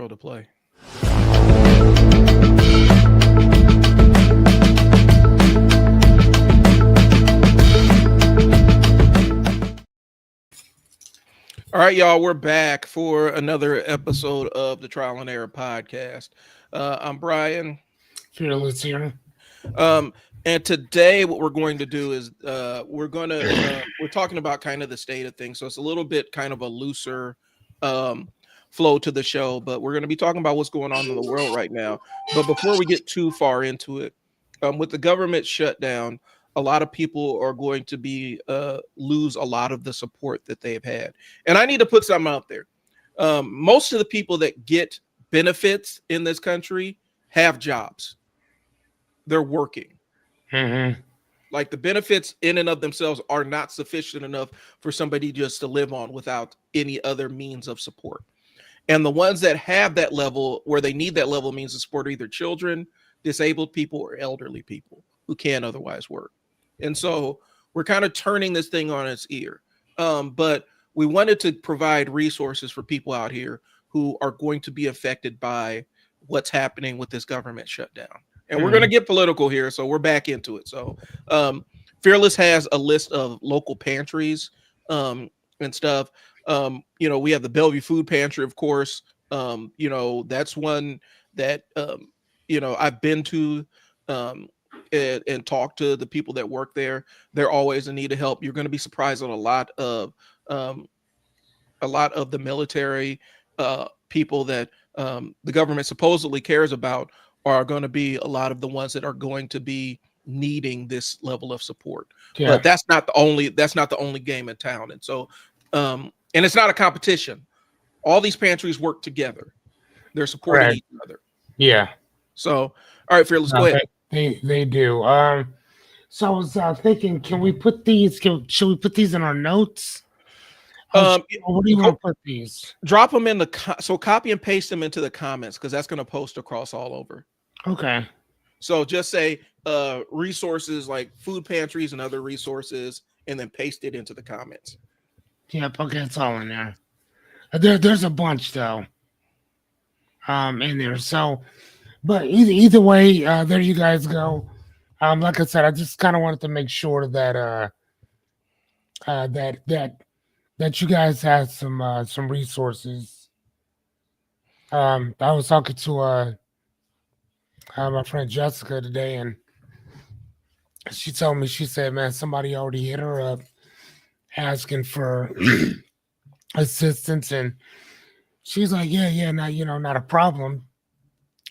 intro to play. All right, y'all, we're back for another episode of the Trial and Error podcast. I'm Brian. Fearless here. And today what we're going to do is we're talking about kind of the state of things. So it's a little bit kind of a looser flow to the show, but we're going to be talking about what's going on in the world right now. But before we get too far into it, with the government shutdown, a lot of people are going to be lose a lot of the support that they've had. And I need to put something out there. Most of the people that get benefits in this country have jobs. They're working. Mm-hmm. Like the benefits in and of themselves are not sufficient enough for somebody just to live on without any other means of support. And the ones that have that level where they need that level means to support are either children, disabled people, or elderly people who can't otherwise work. And so we're kind of turning this thing on its ear. But we wanted to provide resources for people out here who are going to be affected by what's happening with this government shutdown. And we're going to get political here, so we're back into it. So Fearless has a list of local pantries and stuff. We have the Bellevue Food Pantry, of course. That's one that, I've been to and talked to the people that work there. They're always in need of help. You're going to be surprised at a lot of the military people that the government supposedly cares about are going to be a lot of the ones that are going to be needing this level of support. Yeah. But that's not the only game in town. And so, and it's not a competition. All these pantries work together. They're supporting each other. Yeah. So, all right, Fearless, go ahead. They do. So I was thinking, can we put these? Should we put these in our notes? What do you want to put these? Drop them in so copy and paste them into the comments because that's going to post across all over. Okay. So just say resources like food pantries and other resources, and then paste it into the comments. Yep. Okay, it's all in there. There's a bunch though. In there. So, but either way, there you guys go. Like I said, I just kind of wanted to make sure that that you guys had some resources. I was talking to my friend Jessica today, and she told me, she said, man, somebody already hit her up asking for assistance, and she's like, yeah, not a problem.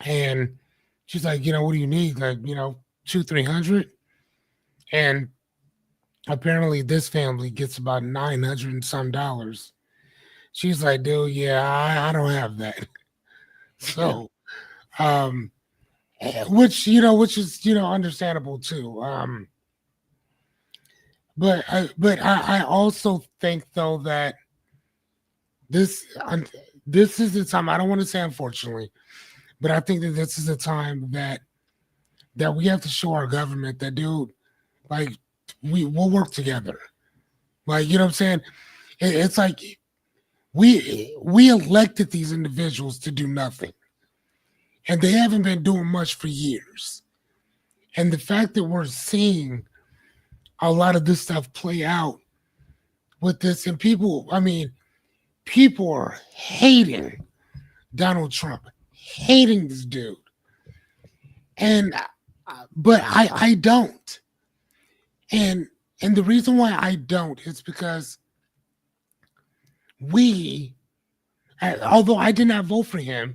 And she's like, what do you need? Like, $200-300. And apparently this family gets about $900 and some. She's like, dude, yeah, I don't have that. So, which is, understandable too. But I also think though that this is the time, I don't want to say unfortunately, but I think that this is the time that we have to show our government that, dude, like, we'll work together. Like, you know what I'm saying? It's like we elected these individuals to do nothing. And they haven't been doing much for years. And the fact that we're seeing a lot of this stuff play out with this, and people are hating Donald Trump, hating this dude. But I don't. And the reason why I don't is because although I did not vote for him,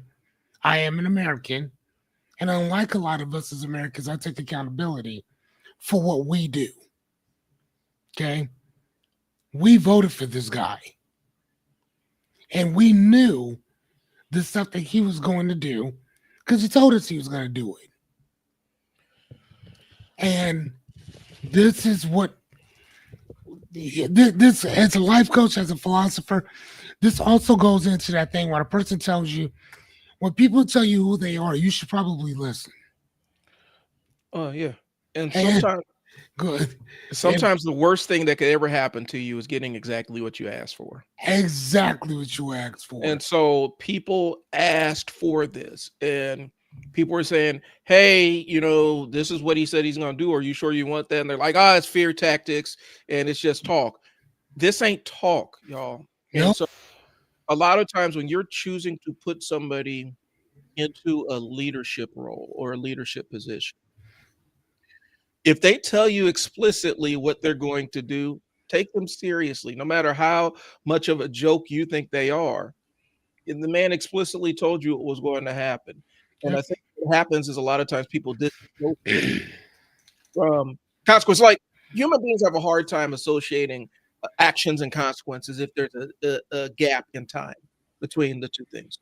I am an American, and unlike a lot of us as Americans, I take accountability for what we do. Okay? We voted for this guy, and we knew the stuff that he was going to do because he told us he was going to do it. And this is what this, as a life coach, as a philosopher, this also goes into that thing when a person tells you, when people tell you who they are, you should probably listen. Oh, yeah. And sometimes Good. Sometimes the worst thing that could ever happen to you is getting exactly what you asked for. Exactly what you asked for. And so people asked for this, and people were saying, hey, you know, this is what he said he's going to do. Are you sure you want that? And they're like, it's fear tactics and it's just talk. This ain't talk, y'all. And Yep. so a lot of times when you're choosing to put somebody into a leadership role or a leadership position, if they tell you explicitly what they're going to do, take them seriously, no matter how much of a joke you think they are. And the man explicitly told you what was going to happen. And I think what happens is a lot of times people dissociate from consequences. Like human beings have a hard time associating actions and consequences if there's a gap in time between the two things.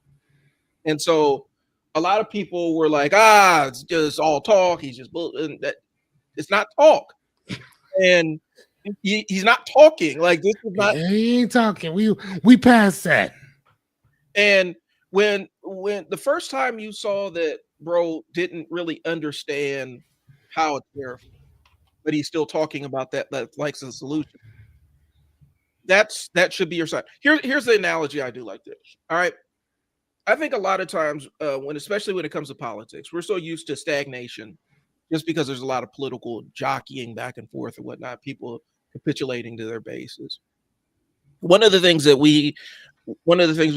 And so a lot of people were like, it's just all talk. He's just and that it's not talk. And he's not talking. Like this is not. He ain't talking. We passed that. And when the first time you saw that bro didn't really understand how it's verified, but he's still talking about that likes a solution. That should be your sign. Here's the analogy I do like this. All right. I think a lot of times especially when it comes to politics, we're so used to stagnation just because there's a lot of political jockeying back and forth and whatnot, people capitulating to their bases. One of the things we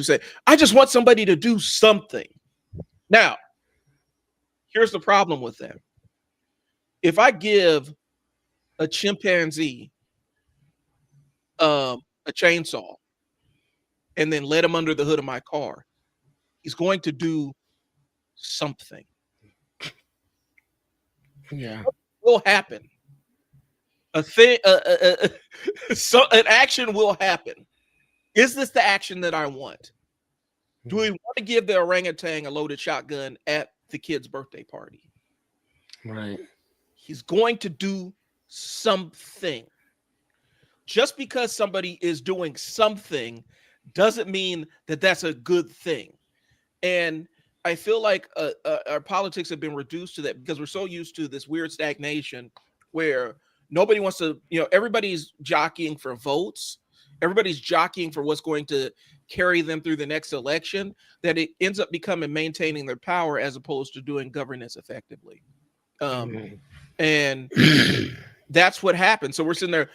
say, I just want somebody to do something. Now, here's the problem with that. If I give a chimpanzee a chainsaw and then let him under the hood of my car, he's going to do something. Yeah. What will happen? An action will happen. Is this the action that I want? Do we want to give the orangutan a loaded shotgun at the kid's birthday party? Right. He's going to do something. Just because somebody is doing something doesn't mean that that's a good thing. And I feel like our politics have been reduced to that because we're so used to this weird stagnation where nobody wants to, everybody's jockeying for votes. Everybody's jockeying for what's going to carry them through the next election, that it ends up becoming maintaining their power as opposed to doing governance effectively. And that's what happens. So we're sitting there,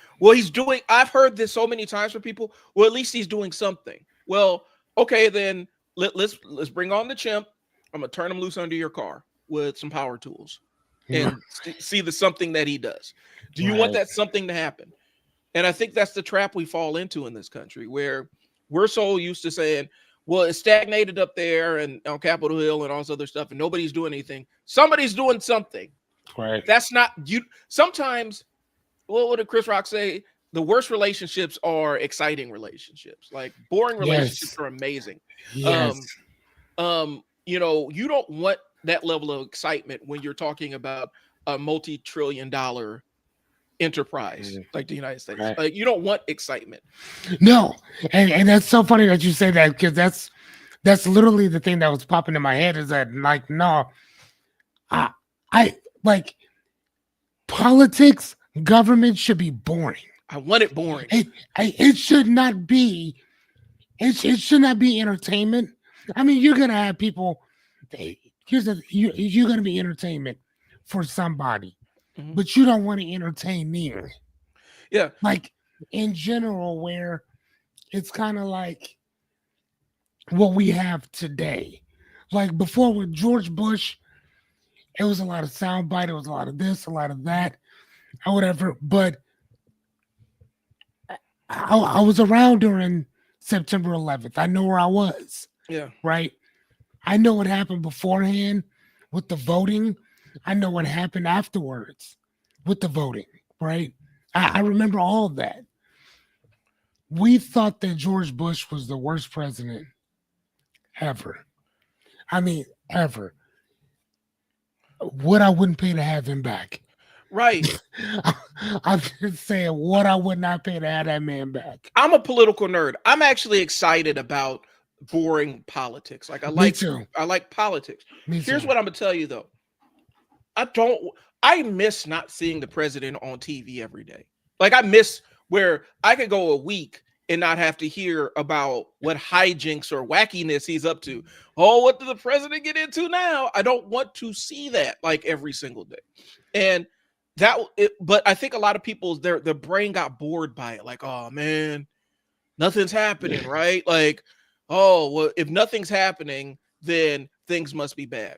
I've heard this so many times from people, well, at least he's doing something. Well, okay, then let's bring on the chimp. I'm going to turn him loose under your car with some power tools and see the something that he does. Do you want that something to happen? And I think that's the trap we fall into in this country, where we're so used to saying, well, it's stagnated up there and on Capitol Hill and all this other stuff, and nobody's doing anything. Somebody's doing something. Right. That's not you. Sometimes, what did Chris Rock say? The worst relationships are exciting relationships. Like boring relationships are amazing. Yes. You don't want that level of excitement when you're talking about a multi-trillion-dollar enterprise like the United States. Right. Like you don't want excitement. No, and that's so funny that you say that, because that's literally the thing that was popping in my head, is that like, no, I like politics, government should be boring. I want it boring. It should not be. It should not be entertainment. I mean, you're gonna have people. You're gonna be entertainment for somebody, but you don't want to entertain me. Yeah, like in general, where it's kind of like what we have today. Like before with George Bush, it was a lot of soundbite. It was a lot of this, a lot of that, or whatever. But I was around during September 11th. I know where I was. Yeah. Right. I know what happened beforehand with the voting. I know what happened afterwards with the voting. Right. I remember all of that. We thought that George Bush was the worst president ever. I mean, ever. What I wouldn't pay to have him back. Right. I'm just saying what I would not pay to have that man back. I'm a political nerd. I'm actually excited about boring politics. Like I like politics. Here's what I'm gonna tell you though. I I miss not seeing the president on TV every day. Like I miss where I could go a week and not have to hear about what hijinks or wackiness he's up to. Oh, what did the president get into now? I don't want to see that like every single day. And but I think a lot of people their brain got bored by it. Like, oh man, nothing's happening, right? Like, oh, well, if nothing's happening, then things must be bad.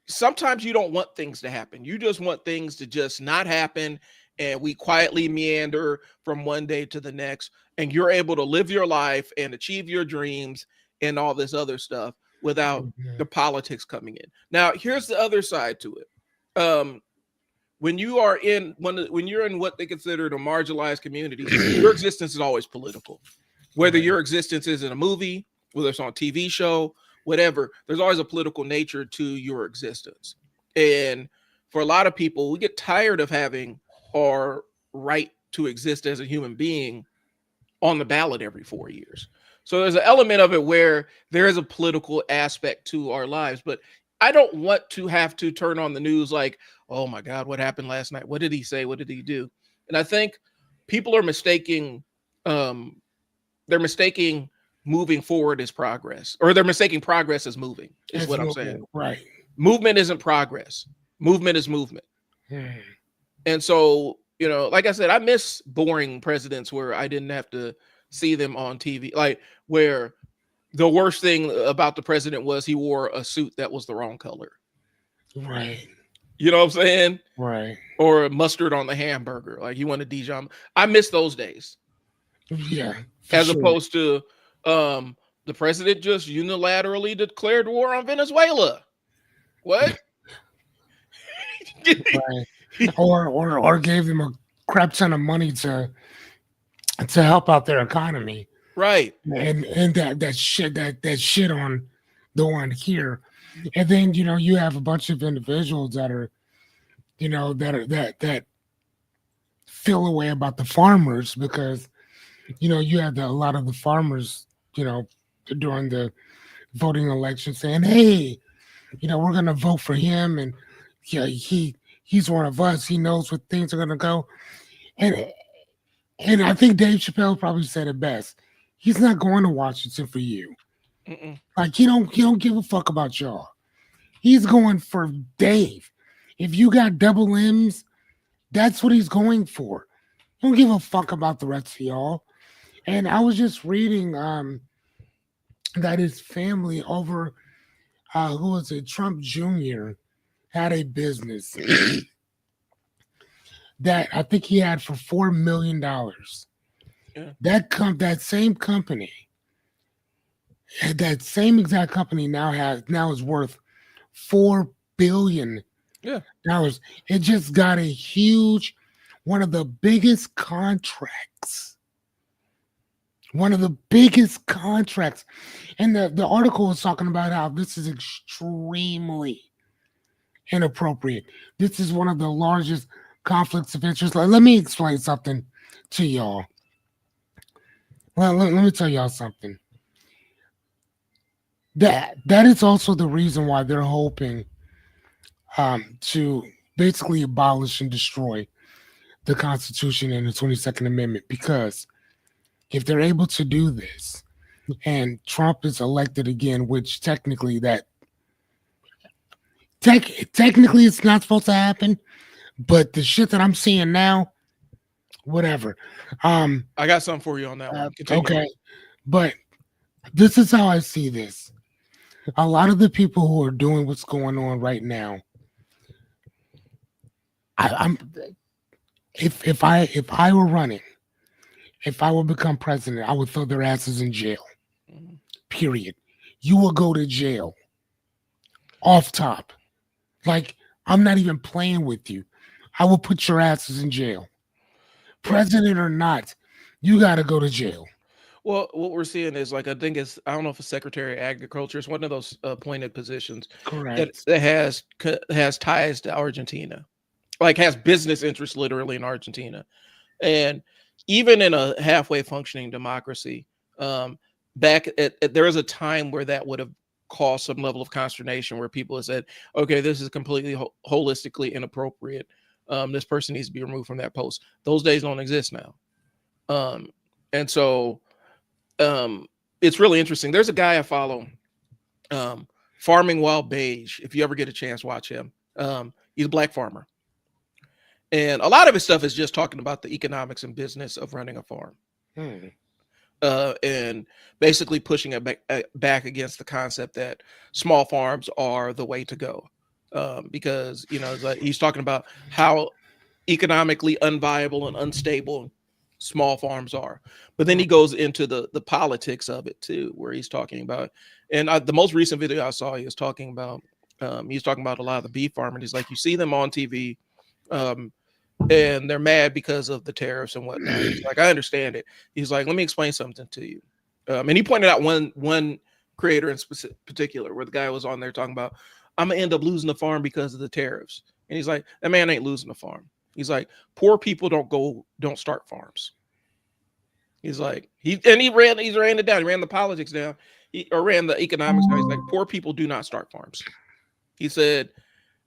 Sometimes you don't want things to happen. You just want things to just not happen, and we quietly meander from one day to the next, and you're able to live your life and achieve your dreams and all this other stuff without the politics coming in. Now, here's the other side to it. When you're in what they consider the marginalized communities, your existence is always political. Whether your existence is in a movie, whether it's on a TV show, whatever, there's always a political nature to your existence. And for a lot of people, we get tired of having our right to exist as a human being on the ballot every 4 years. So there's an element of it where there is a political aspect to our lives, but I don't want to have to turn on the news like, oh my God, what happened last night? What did he say? What did he do? And I think people are mistaking, moving forward as progress, or they're mistaking progress as moving, is what I'm saying. Right. Movement isn't progress. Movement is movement. And so, like I said, I miss boring presidents where I didn't have to see them on TV, like where the worst thing about the president was he wore a suit that was the wrong color. Right. You know what I'm saying? Right. Or mustard on the hamburger. Like you wanted Dijon. I miss those days. Yeah. As opposed to the president just unilaterally declared war on Venezuela. What? Right. Or gave them a crap ton of money to help out their economy. Right. And that shit on the one here. And then you have a bunch of individuals that are that feel away about the farmers because you had a lot of the farmers during the voting election saying, hey, we're gonna vote for him, and he's one of us, he knows what things are gonna go. And I think Dave Chappelle probably said it best. He's not going to Washington for you. Like he don't give a fuck about y'all. He's going for Dave. If you got double M's, that's what he's going for. He don't give a fuck about the rest of y'all. And I was just reading that his family over who was it, Trump Jr. had a business that I think he had for $4 million. Yeah. That same company, that same exact company now is worth $4 billion. Yeah. It just got a huge, one of the biggest contracts. One of the biggest contracts. And the article was talking about how this is extremely inappropriate. This is one of the largest conflicts of interest. Let me explain something to y'all. Well, let me tell y'all something. That is also the reason why they're hoping to basically abolish and destroy the Constitution and the 22nd Amendment, because if they're able to do this and Trump is elected again, which technically it's not supposed to happen, but the shit that I'm seeing now, whatever. I got something for you on that one. Continue. Okay, but this is how I see this. A lot of the people who are doing what's going on right now, if I were running, if I would become president, I would throw their asses in jail. Period. You will go to jail. Off top. Like, I'm not even playing with you. I will put your asses in jail. President or not, you got to go to jail. Well, what we're seeing is I don't know if it's Secretary of Agriculture. It's one of those appointed positions. Correct. That has ties to Argentina, like has business interests literally in Argentina. And even in a halfway functioning democracy, there was a time where that would have caused some level of consternation where people have said, okay, this is completely holistically inappropriate. This person needs to be removed from that post. Those days don't exist now. And so it's really interesting. There's a guy I follow, Farming Wild Beige. If you ever get a chance, watch him. He's a black farmer. And a lot of his stuff is just talking about the economics and business of running a farm. And basically pushing it back against the concept that small farms are the way to go. Because, you know, like he's talking about how economically unviable and unstable small farms are. But then he goes into the politics of it too, where he's talking about, and the most recent video I saw, he was talking about a lot of the beef farmers. He's like, you see them on TV, and they're mad because of the tariffs and whatnot. He's like, I understand it. He's like, let me explain something to you. And he pointed out one creator in particular where the guy was on there talking about, I'm gonna end up losing the farm because of the tariffs. And he's like, that man ain't losing the farm. He's like, poor people don't start farms. He's like, he ran it down. He ran the politics down. Or ran the economics down. He's like, poor people do not start farms. He said,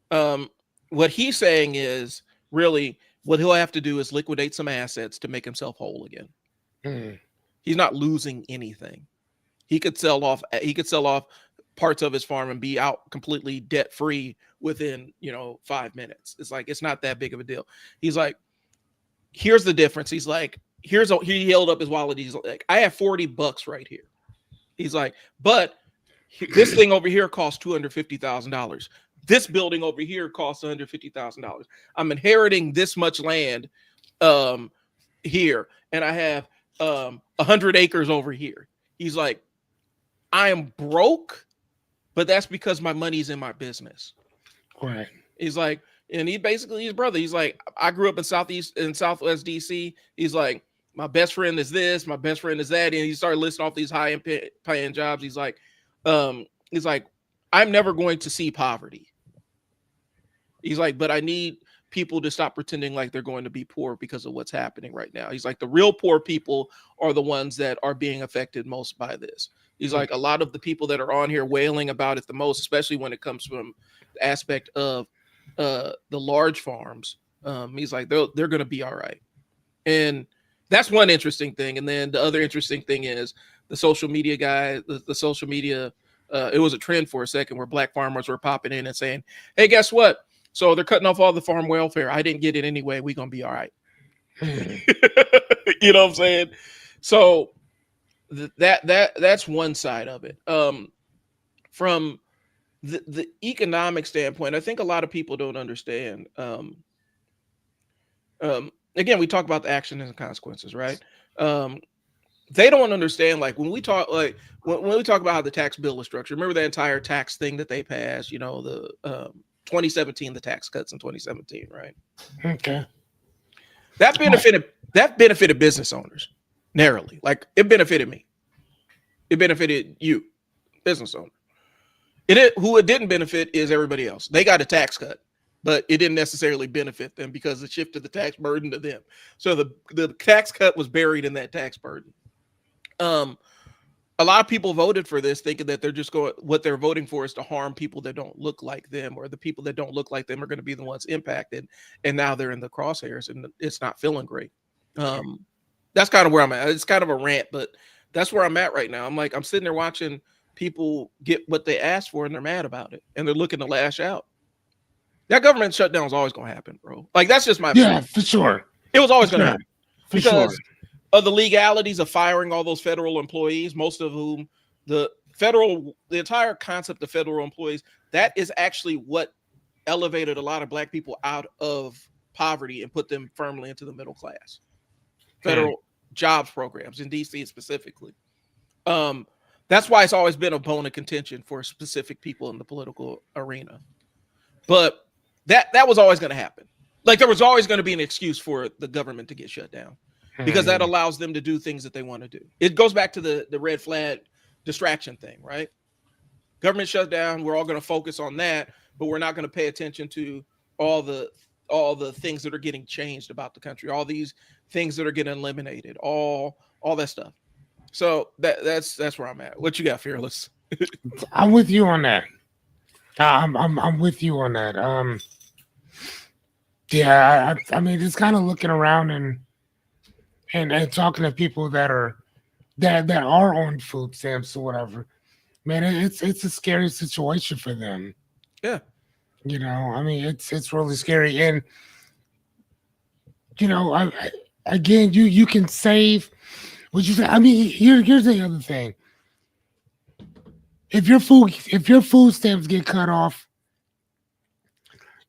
what he's saying is really what he'll have to do is liquidate some assets to make himself whole again. He's not losing anything. He could sell off parts of his farm and be out completely debt free within 5 minutes. It's like, it's not that big of a deal. He's like, here's the difference. He's like, he held up his wallet. He's like, I have $40 right here. He's like, but this thing over here costs $250,000. This building over here costs $150,000. I'm inheriting this much land here, and I have 100 acres over here. He's like, I am broke, but that's because my money's in my business. Right. He's like, and he basically, his brother, he's like, I grew up in Southwest DC. He's like, my best friend is this, my best friend is that. And he started listing off these high paying jobs. He's like, I'm never going to see poverty. He's like, but I need people to stop pretending like they're going to be poor because of what's happening right now. He's like, the real poor people are the ones that are being affected most by this. He's like, a lot of the people that are on here wailing about it the most, especially when it comes from the aspect of the large farms. He's like, they're going to be all right. And that's one interesting thing. And then the other interesting thing is the social media guy, the social media, it was a trend for a second where black farmers were popping in and saying, hey, guess what? So they're cutting off all the farm welfare. I didn't get it anyway. We're going to be all right. You know what I'm saying? So that's one side of it. From the economic standpoint, I think a lot of people don't understand. Again, we talk about the action and the consequences, right? They don't understand, like when we talk when we talk about how the tax bill was structured. Remember that entire tax thing that they passed, the 2017, the tax cuts in 2017, right? Okay. That benefited business owners narrowly. Like it benefited me. It benefited you, business owner. Who it didn't benefit is everybody else. They got a tax cut, but it didn't necessarily benefit them because it shifted the tax burden to them. So the tax cut was buried in that tax burden. A lot of people voted for this thinking that what they're voting for is to harm people that don't look like them, or the people that don't look like them are going to be the ones impacted. And now they're in the crosshairs and it's not feeling great. That's kind of where I'm at. It's kind of a rant, but that's where I'm at right now. I'm sitting there watching people get what they asked for and they're mad about it and they're looking to lash out. That government shutdown is always going to happen, bro. Like that's just my opinion. For sure. It was always going to happen because of the legalities of firing all those federal employees, most of whom the entire concept of federal employees, that is actually what elevated a lot of black people out of poverty and put them firmly into the middle class. Federal jobs programs in DC specifically. That's why it's always been a bone of contention for specific people in the political arena. But that was always going to happen. Like there was always going to be an excuse for the government to get shut down because that allows them to do things that they want to do. It goes back to the red flag distraction thing, right? Government shut down. We're all going to focus on that, but we're not going to pay attention to all the things that are getting changed about the country, all these things that are getting eliminated, all that stuff. So that's where I'm at. What you got, Fearless? I'm with you on that. I'm with you on that. Yeah, I mean, just kind of looking around and talking to people that are on food stamps or whatever. Man, it's a scary situation for them. Yeah. I mean, it's really scary. And again, you can save. What you say? I mean, here's the other thing. If your food stamps get cut off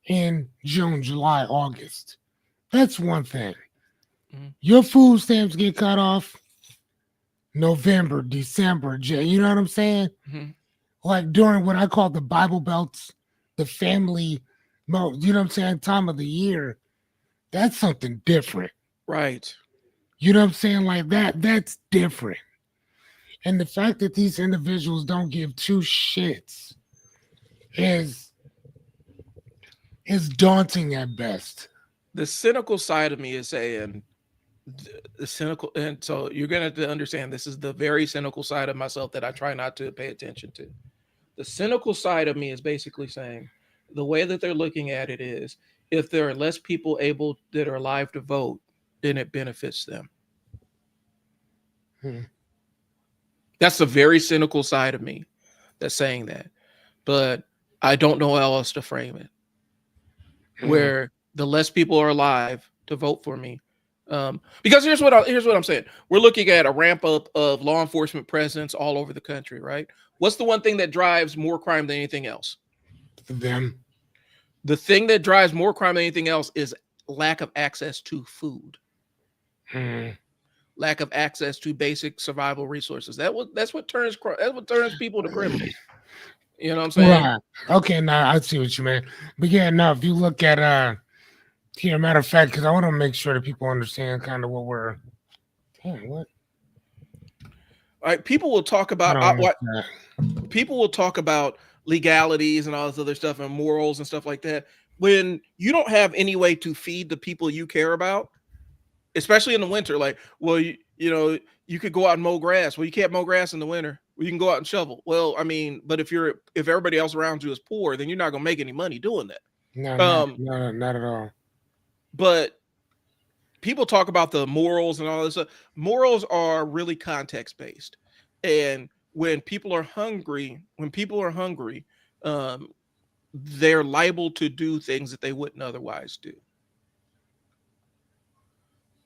in June, July, August, that's one thing. Mhm. Your food stamps get cut off November, December, you know what I'm saying? Mhm. Like during what I call the Bible Belts, the family mode, you know what I'm saying, time of the year, that's something different. Right. You know what I'm saying? Like that's different. And the fact that these individuals don't give two shits is is daunting at best. The cynical side of me is saying the cynical, and so you're gonna have to understand this is the very cynical side of myself that I try not to pay attention to. The cynical side of me is basically saying the way that they're looking at it is if there are less people able that are alive to vote, then it benefits them. Hmm. That's the very cynical side of me that's saying that. But I don't know how else to frame it. Hmm. Where the less people are alive to vote for me. Because here's what I'm saying. We're looking at a ramp up of law enforcement presence all over the country, right? What's the one thing that drives more crime than anything else? Them. The thing that drives more crime than anything else is lack of access to food, Hmm. lack of access to basic survival resources. That's what turns people to criminals. You know what I'm saying? Right. Okay, now I see what you mean. But yeah, no, if you look at here, matter of fact, because I want to make sure that people understand kind of what we're damn, what? Like people will talk I about don't what understand. people will talk about legalities and all this other stuff and morals and stuff like that when you don't have any way to feed the people you care about, especially in the winter. Like, well, you could go out and mow grass. Well, you can't mow grass in the winter. Well, you can go out and shovel. Well, I mean, but if everybody else around you is poor, then you're not gonna make any money doing No, that. no, no, not at all. But people talk about the morals and all this stuff. Morals are really context based, and when people are hungry, um, they're liable to do things that they wouldn't otherwise do.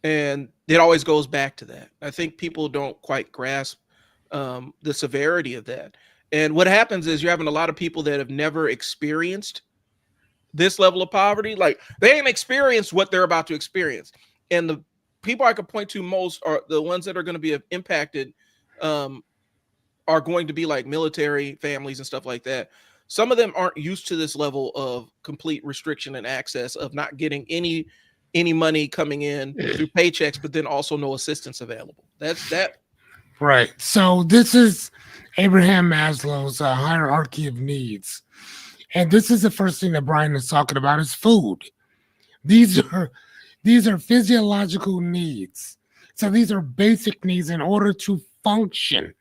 And it always goes back to that. I think people don't quite grasp the severity of that. And what happens is you're having a lot of people that have never experienced this level of poverty. Like they ain't experienced what they're about to experience. And the people I could point to most are the ones that are going to be impacted, um, are going to be like military families and stuff like that. Some of them aren't used to this level of complete restriction and access of not getting any money coming in through paychecks, but then also no assistance available. That's that. Right. So this is Abraham Maslow's hierarchy of needs, and this is the first thing that Brian is talking about is food. These are these are physiological needs. So these are basic needs in order to function.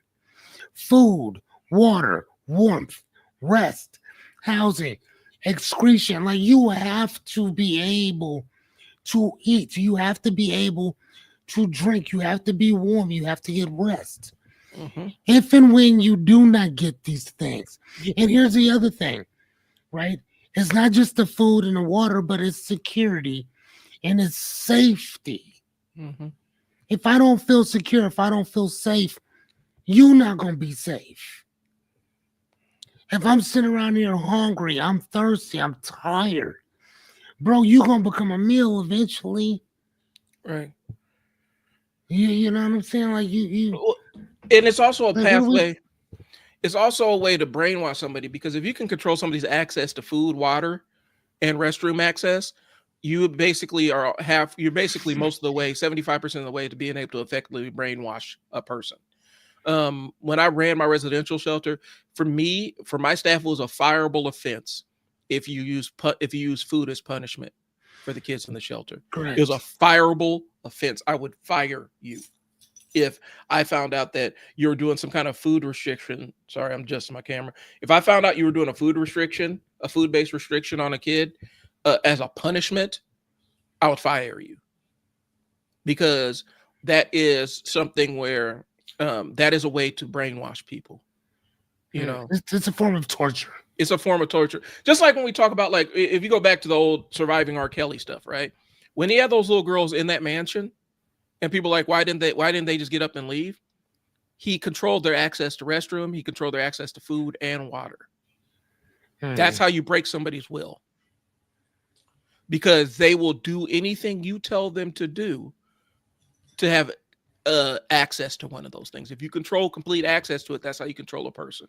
Food, water, warmth, rest, housing, excretion. Like you have to be able to eat. You have to be able to drink. You have to be warm. You have to get rest. Mhm. If and when you do not get these things, and here's the other thing, right? It's not just the food and the water, but it's security and it's safety. Mhm. If I don't feel secure, if I don't feel safe, you're not going to be safe. If I'm sitting around here hungry, I'm thirsty, I'm tired, bro, you're going to become a meal eventually. Right. You know what I'm saying? Like Well, and it's also a like what are we? pathway. It's also a way to brainwash somebody because if you can control somebody's access to food, water, and restroom access, you're basically most of the way, 75% of the way to being able to effectively brainwash a person. When I ran my residential shelter, for my staff, it was a fireable offense if you use food as punishment for the kids in the shelter. It was a Correct. fireable offense. I would fire you. If I found out that you were doing some kind of food restriction, sorry, I'm adjusting my camera. If I found out you were doing a food restriction, a food-based restriction on a kid as a punishment, I would fire you, because that is something where that is a way to brainwash people. You know, it's a form of torture. It's a form of torture. Just like when we talk about, like, if you go back to the old Surviving R. Kelly stuff, right? When he had those little girls in that mansion, and people are like, why didn't they just get up and leave? He controlled their access to restroom. He controlled their access to food and water. That's how you break somebody's will, because they will do anything you tell them to do to have access to one of those things. If you control complete access to it, that's how you control a person.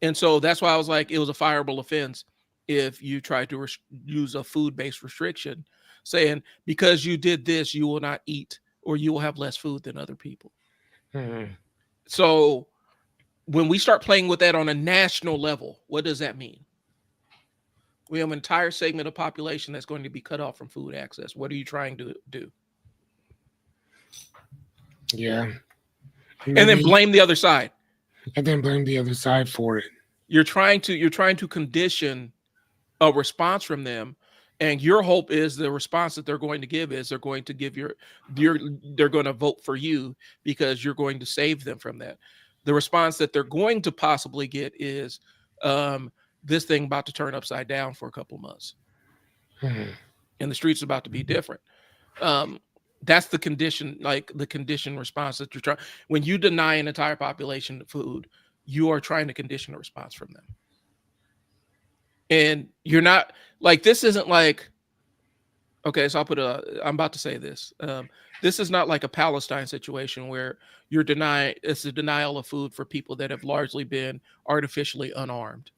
And so that's why I was like, it was a fireable offense if you try to use a food-based restriction, saying because you did this, you will not eat, or you will have less food than other people. So when we start playing with that on a national level, what does that mean? We have an entire segment of population that's going to be cut off from food access. What are you trying to do? Yeah. And then blame the other side. And then blame the other side for it. You're trying to condition a response from them, and your hope is the response that they're going to give is they're going to vote for you because you're going to save them from that. The response that they're going to possibly get is this thing about to turn upside down for a couple of months, and the streets are about to be different. That's the condition, like the conditioned response that you're trying. When you deny an entire population food, you are trying to condition a response from them. And you're not like, this isn't like, okay, so I'm about to say this. This is not like a Palestine situation where it's a denial of food for people that have largely been artificially unarmed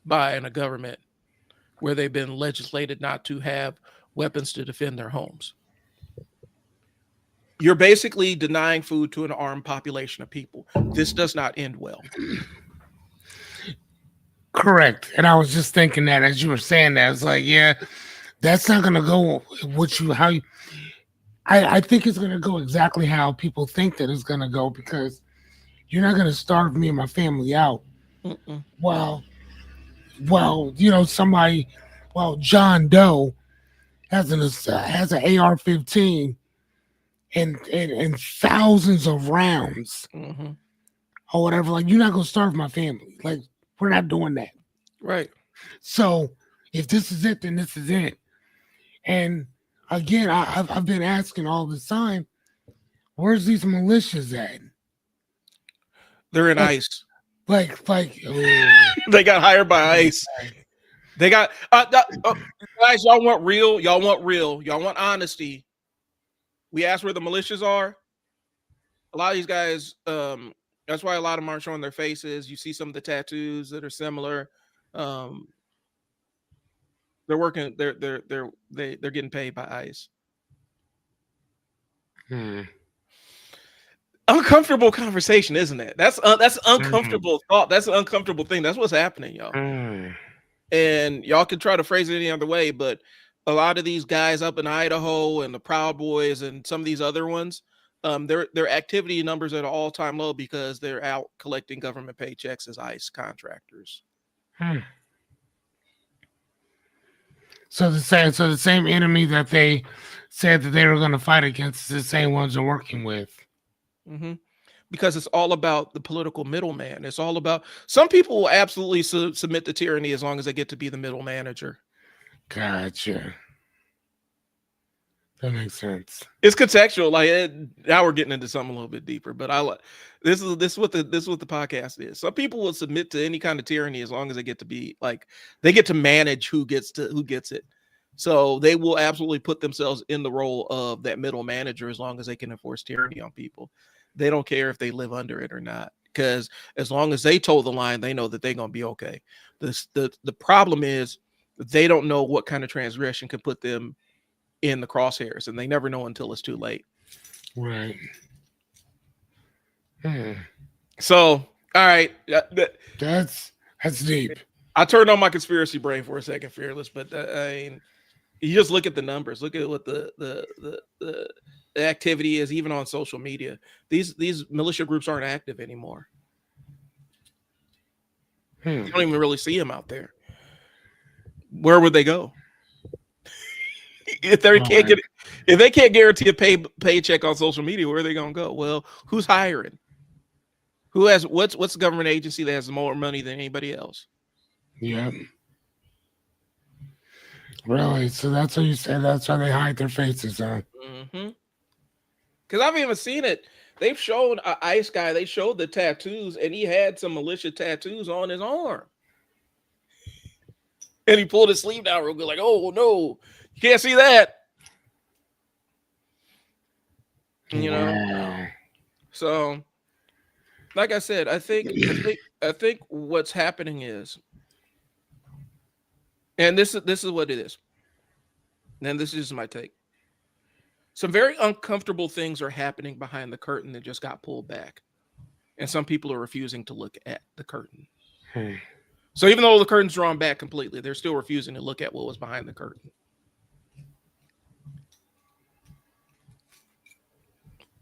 by a government where they've been legislated not to have weapons to defend their homes. You're basically denying food to an armed population of people. This does not end well. Correct. And I was just thinking that as you were saying that, it's like, yeah, that's not going to go with you. I think it's going to go exactly how people think that it's going to go, because you're not going to starve me and my family out. Well, John Doe has an AR-15 and thousands of rounds or whatever. Like, you're not going to starve my family. Like, we're not doing that. Right. So if this is it, then this is it. And again, I've been asking all this time, where's these militias at? They're in ICE. They got hired by ICE. They got guys, y'all want real? Y'all want honesty? We asked where the militias are. A lot of these guys, that's why a lot of them aren't showing their faces. You see some of the tattoos that are similar. They're working. They're getting paid by ICE. Uncomfortable conversation, isn't it? That's uncomfortable thought. That's an uncomfortable thing. That's what's happening, y'all. And y'all can try to phrase it any other way, but a lot of these guys up in Idaho and the Proud Boys and some of these other ones, their activity numbers are at an all-time low because they're out collecting government paychecks as ICE contractors. So the same enemy that they said that they were going to fight against is the same ones they're working with. Because it's all about the political middleman. It's all about, some people will absolutely submit to tyranny as long as they get to be the middle manager. Gotcha. That makes sense. It's contextual. Like, now we're getting into something a little bit deeper, but this is what the podcast is. Some people will submit to any kind of tyranny as long as they get to be like, they get to manage who gets it. So they will absolutely put themselves in the role of that middle manager as long as they can enforce tyranny on people. They don't care if they live under it or not, because as long as they toe the line, they know that they're going to be okay. The problem is they don't know what kind of transgression can put them in the crosshairs, and they never know until it's too late. Right. So, all right. That's deep. I turned on my conspiracy brain for a second, Fearless, but I mean, you just look at the numbers. Look at what the activity is, even on social media. These militia groups aren't active anymore. You don't even really see them out there. Where would they go? If they can't guarantee a paycheck on social media, where are they gonna go? Well, who's hiring? Who has what's the government agency that has more money than anybody else? Yeah. Really? So that's what you said. That's why they hide their faces, huh? Mm-hmm. Because I've even seen it. They've shown an ICE guy. They showed the tattoos, and he had some militia tattoos on his arm. And he pulled his sleeve down real good, like, "Oh no, you can't see that." You know. Wow. So, like I said, I think what's happening is, and this is what it is. And this is my take. Some very uncomfortable things are happening behind the curtain that just got pulled back. And some people are refusing to look at the curtain. So even though the curtain's drawn back completely, they're still refusing to look at what was behind the curtain.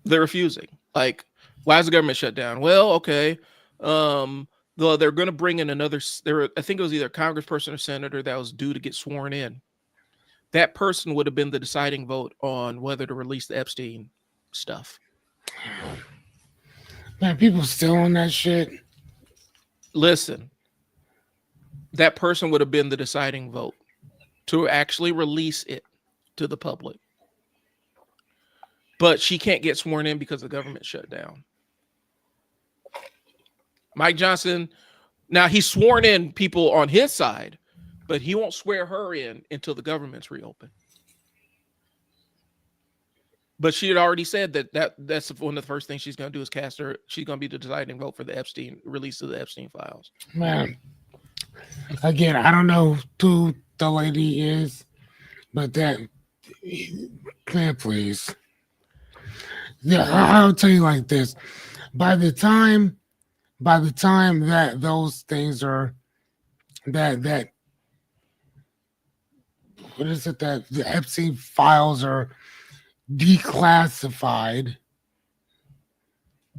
They're refusing. Like, why is the government shut down? Well, okay. They're going to bring in another. I think it was either a congressperson or senator that was due to get sworn in. That person would have been the deciding vote on whether to release the Epstein stuff. Man, people still on that shit. Listen, that person would have been the deciding vote to actually release it to the public. But she can't get sworn in because the government shut down. Mike Johnson, now he's sworn in people on his side, but he won't swear her in until the government's reopened. But she had already said that's one of the first things she's going to do is cast her. She's going to be the deciding vote for the Epstein release of the Epstein files. Man, again, I don't know who the lady is, but that, man, please. Yeah, I'll tell you like this. By the time that those things are that what is it, that the Epstein files are declassified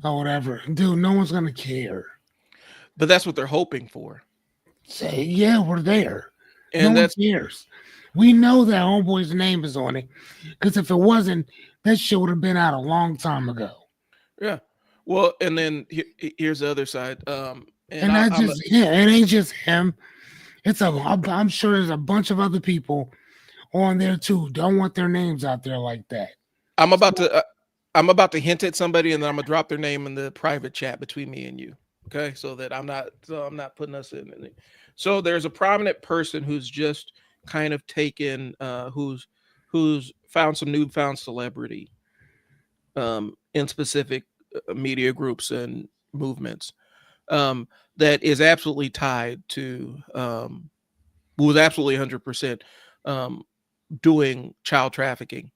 or whatever, dude, no one's gonna care. But that's what they're hoping for. Say, yeah, we're there. And no that's one cares. We know that homeboy's name is on it, because if it wasn't, that shit would have been out a long time ago. Yeah. Well, and then here's the other side. It ain't just him. I'm sure there's a bunch of other people on there too. Don't want their names out there like that. I'm about to hint at somebody, and then I'm gonna drop their name in the private chat between me and you. Okay, so that I'm not putting us in it. So there's a prominent person who's just kind of taken, who's found some newfound celebrity, in specific media groups and movements, that is absolutely tied to, was absolutely 100% doing child trafficking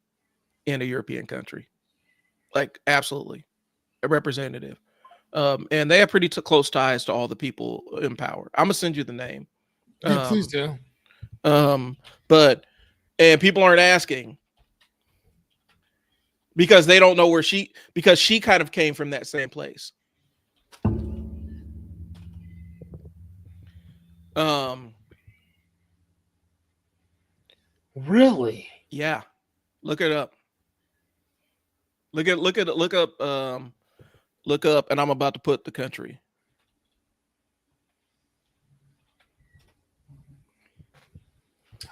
in a European country, like absolutely a representative. And they have pretty close ties to all the people in power. I'm gonna send you the name. Yeah, please do. And people aren't asking because they don't know because she kind of came from that same place. Really? Yeah. Look it up. Look up, and I'm about to put the country.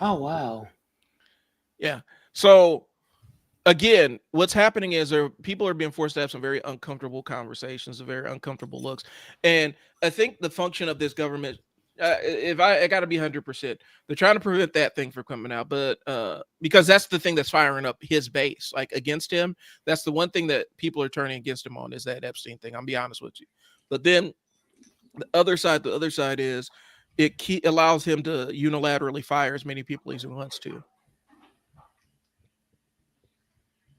Oh, wow. Yeah. So again, what's happening is people are being forced to have some very uncomfortable conversations, very uncomfortable looks. And I think the function of this government, if I got to be 100%, they're trying to prevent that thing from coming out. But because that's the thing that's firing up his base, like against him. That's the one thing that people are turning against him on, is that Epstein thing. I'll be honest with you. But then the other side is it allows him to unilaterally fire as many people as he wants to.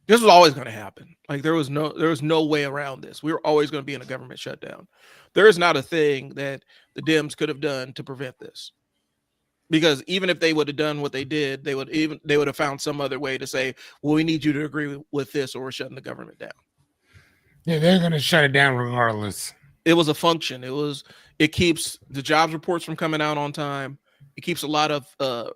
This was always going to happen. Like there was no way around this. We were always going to be in a government shutdown. There is not a thing that the Dems could have done to prevent this. Because even if they would have done what they did, they would have found some other way to say, well, we need you to agree with this or we're shutting the government down. Yeah, they're gonna shut it down regardless. It was a function. It keeps the jobs reports from coming out on time. It keeps a lot of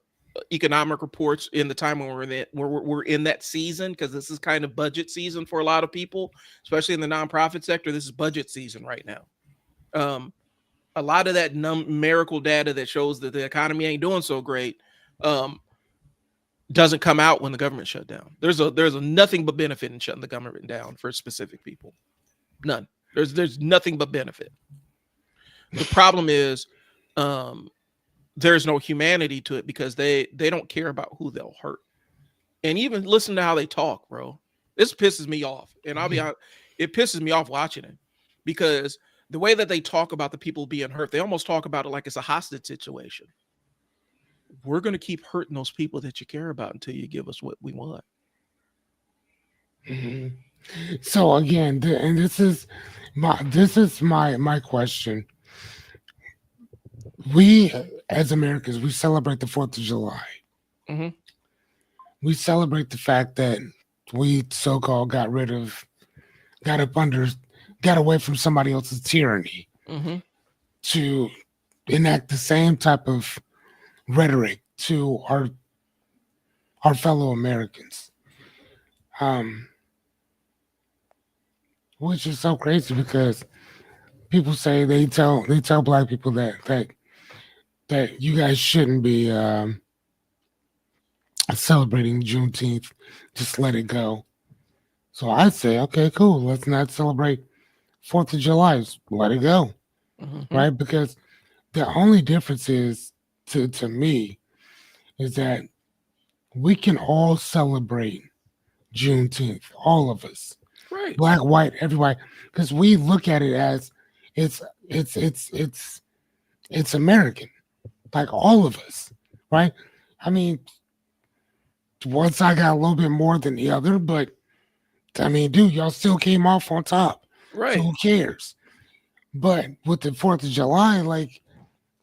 economic reports in the time when we're in that season, because this is kind of budget season for a lot of people, especially in the nonprofit sector. This is budget season right now. A lot of that numerical data that shows that the economy ain't doing so great doesn't come out when the government shut down. There's a nothing but benefit in shutting the government down for specific people. None. There's nothing but benefit. The problem is there's no humanity to it, because they don't care about who they'll hurt. And even listen to how they talk, bro. This pisses me off. And I'll be honest, it pisses me off watching it, because the way that they talk about the people being hurt, they almost talk about it like it's a hostage situation. We're going to keep hurting those people that you care about until you give us what we want. Mm-hmm. So again, and this is my question. We as Americans, we celebrate the 4th of July. Mm-hmm. We celebrate the fact that we so-called got away from somebody else's tyranny, mm-hmm. to enact the same type of rhetoric to our fellow Americans. Which is so crazy, because people say they tell Black people that you guys shouldn't be celebrating Juneteenth. Just let it go. So I say, okay, cool. Let's not celebrate 4th of July. Just let it go, Mm-hmm. right? Because the only difference is, to me, is that we can all celebrate Juneteenth, all of us. Right. Black, white, everybody, because we look at it as it's American, like all of us, right? I mean, once I got a little bit more than the other, but I mean, dude, y'all still came off on top. Right. So who cares? But with the 4th of July, like,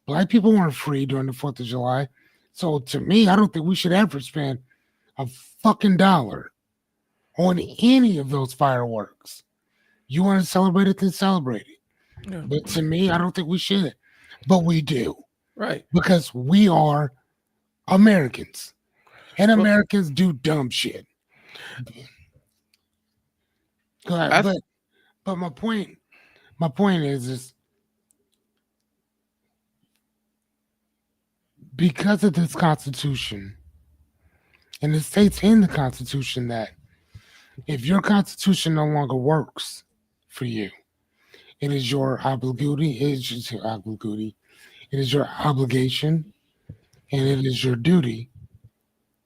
Black people weren't free during the 4th of July. So to me, I don't think we should ever spend a fucking dollar on any of those fireworks. You want to celebrate it, then celebrate it. Yeah. But to me, I don't think we should. But we do. Right. Because we are Americans. And Americans do dumb shit. But my point is because of this Constitution, and it states in the Constitution that if your Constitution no longer works for you, it is your obligation, and it is your duty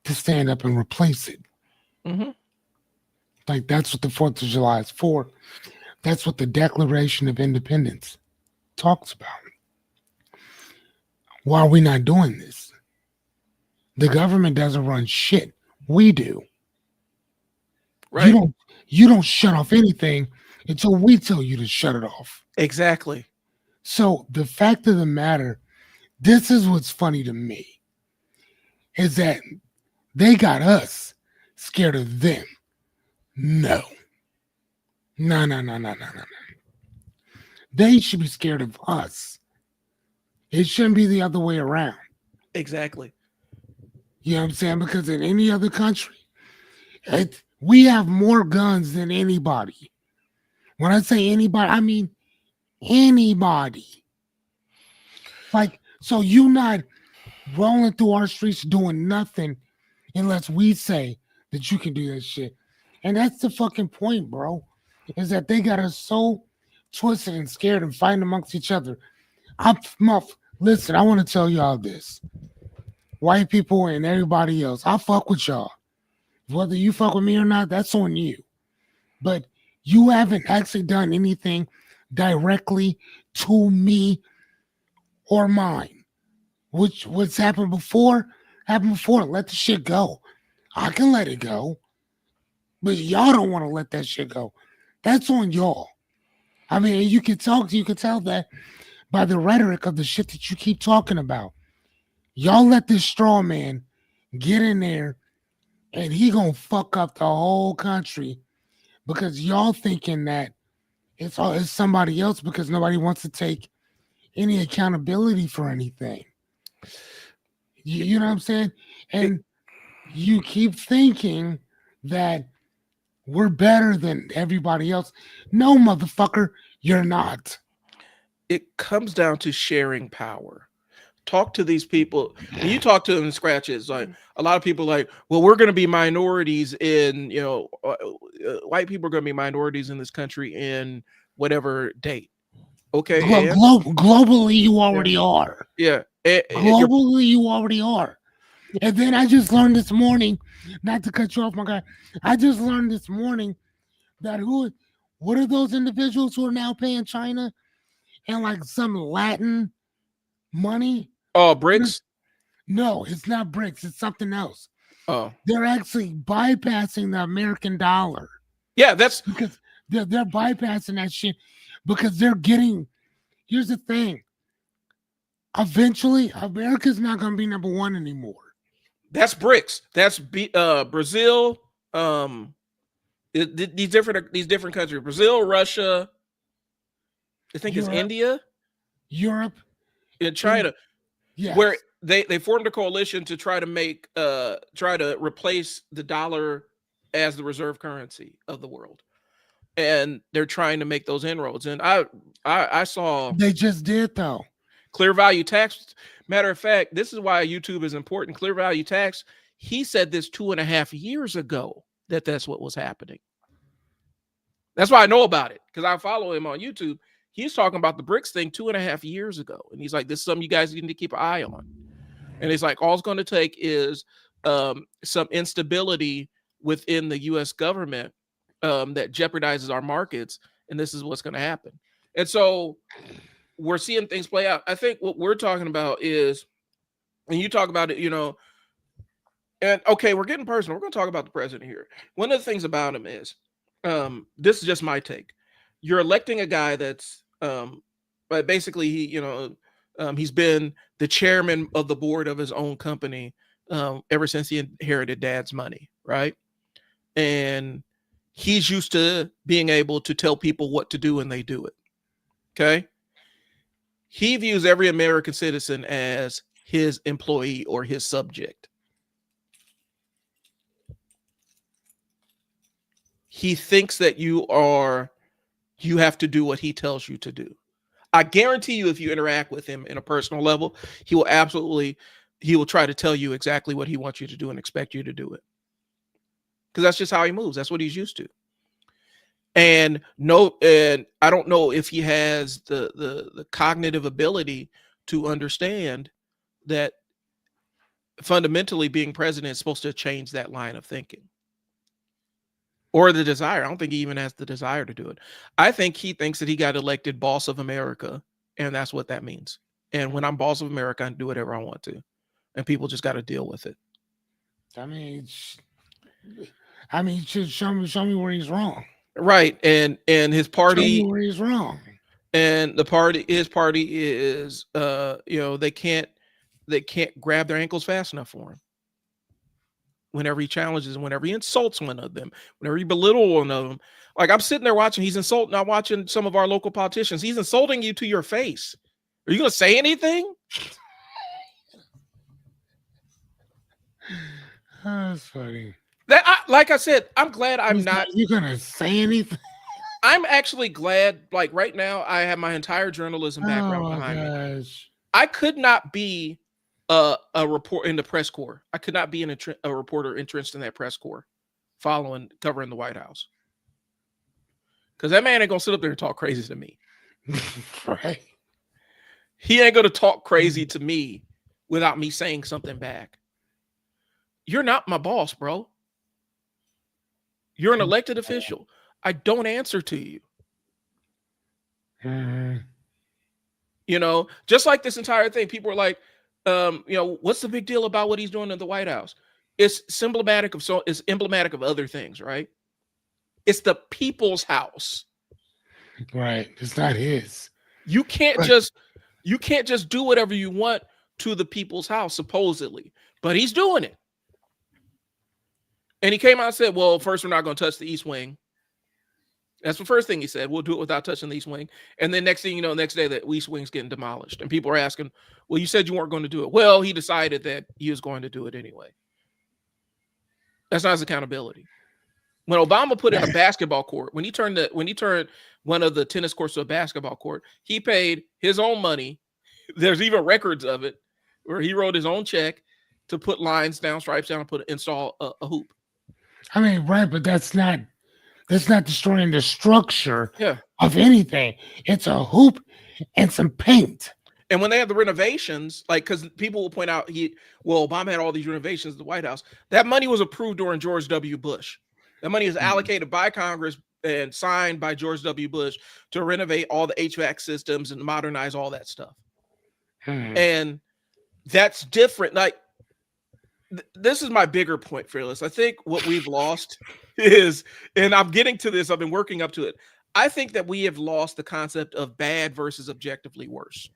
to stand up and replace it. Mm-hmm. Like, that's what the 4th of July is for. That's what the Declaration of Independence talks about. Why are we not doing this? The government doesn't run shit. We do. Right. You don't shut off anything until we tell you to shut it off. Exactly. So the fact of the matter, this is what's funny to me, is that they got us scared of them. No. They should be scared of us. It shouldn't be the other way around. Exactly. You know what I'm saying? Because in any other country, we have more guns than anybody. When I say anybody, I mean anybody. Like, so you not rolling through our streets doing nothing unless we say that you can do that shit. And that's the fucking point, bro. Is that they got us so twisted and scared and fighting amongst each other. Listen, I want to tell y'all this. White people and everybody else, I fuck with y'all. Whether you fuck with me or not, that's on you. But you haven't actually done anything directly to me or mine. What's happened before. Let the shit go. I can let it go. But y'all don't want to let that shit go. That's on y'all. I mean, you can tell that by the rhetoric of the shit that you keep talking about. Y'all let this straw man get in there and he gonna fuck up the whole country because y'all thinking that it's somebody else because nobody wants to take any accountability for anything. You know what I'm saying? And you keep thinking that we're better than everybody else. No, motherfucker, you're not. It comes down to sharing power. Talk to these people. When you talk to them in scratches, like a lot of people like, well, we're going to be minorities in, white people are going to be minorities in this country in whatever date. Okay. Globally, you already are. Yeah. Globally, you already are. And then I just learned this morning, not to cut you off, my guy. I just learned this morning that what are those individuals who are now paying China and like some Latin money? Oh, BRICS? No, it's not BRICS. It's something else. Oh, they're actually bypassing the American dollar. Yeah, that's because they're bypassing that shit because they're getting. Here's the thing. Eventually, America's not going to be number one anymore. That's BRICS. That's Brazil. These different countries: Brazil, Russia. I think it's India, Europe, and China. Yeah, where they formed a coalition to try to replace the dollar as the reserve currency of the world, and they're trying to make those inroads. And I saw they just did though. Clear Value Tax. Matter of fact, this is why YouTube is important. Clear Value Tax. He said this 2.5 years ago that's what was happening. That's why I know about it, because I follow him on YouTube. He's talking about the BRICS thing 2.5 years ago. And he's like, this is something you guys need to keep an eye on. And it's like, all it's going to take is some instability within the U.S. government that jeopardizes our markets. And this is what's going to happen. And so we're seeing things play out. I think what we're talking about is, and you talk about it, and okay, we're getting personal. We're going to talk about the president here. One of the things about him is, this is just my take. You're electing a guy that's, but basically he's been the chairman of the board of his own company ever since he inherited dad's money, right? And he's used to being able to tell people what to do and they do it. Okay. He views every American citizen as his employee or his subject. He thinks that you have to do what he tells you to do. I guarantee you, if you interact with him in a personal level, he will try to tell you exactly what he wants you to do and expect you to do it. Because that's just how he moves. That's what he's used to. And I don't know if he has the cognitive ability to understand that fundamentally being president is supposed to change that line of thinking. Or the desire. I don't think he even has the desire to do it. I think he thinks that he got elected boss of America, and that's what that means. And when I'm boss of America, I can do whatever I want to, and people just got to deal with it. I mean, show me where he's wrong. Right, and his party, show me where he's wrong. And his party is, they can't grab their ankles fast enough for him. Whenever he challenges, whenever he insults one of them, whenever he belittles one of them. Like, I'm sitting there watching, he's insulting, I'm watching some of our local politicians. He's insulting you to your face. Are you going to say anything? That's funny. Like I said, I'm glad I'm not. You going to say anything? I'm actually glad, like right now, I have my entire journalism background behind me. I could not be a report in the press corps. I could not be a reporter entrenched in that press corps covering the White House. Because that man ain't going to sit up there and talk crazy to me. Right. He ain't going to talk crazy to me without me saying something back. You're not my boss, bro. You're an elected official. I don't answer to you. Just like this entire thing, people are like, what's the big deal about what he's doing in the White House? It's emblematic of other things, right? It's the people's house. Right. It's not his. You can't just do whatever you want to the people's house, supposedly, but he's doing it. And he came out and said, well, first, we're not going to touch the East Wing. That's the first thing he said. We'll do it without touching the East Wing. And then next thing you know, next day, the East Wing's getting demolished. And people are asking, well, you said you weren't going to do it. Well, he decided that he was going to do it anyway. That's not his accountability. When Obama put in a basketball court, when he turned one of the tennis courts to a basketball court, he paid his own money. There's even records of it where he wrote his own check to put lines down, stripes down, and install a hoop. I mean, right, but that's not destroying the structure Yeah. of anything. It's a hoop and some paint. And when they have the renovations, like, because people will point out, Obama had all these renovations at the White House. That money was approved during George W. Bush. That money is allocated by Congress and signed by George W. Bush to renovate all the HVAC systems and modernize all that stuff. And that's different. Like, this is my bigger point, Fearless. I think what we've lost is, and I'm getting to this, I've been working up to it. I think that we have lost the concept of bad versus objectively worse.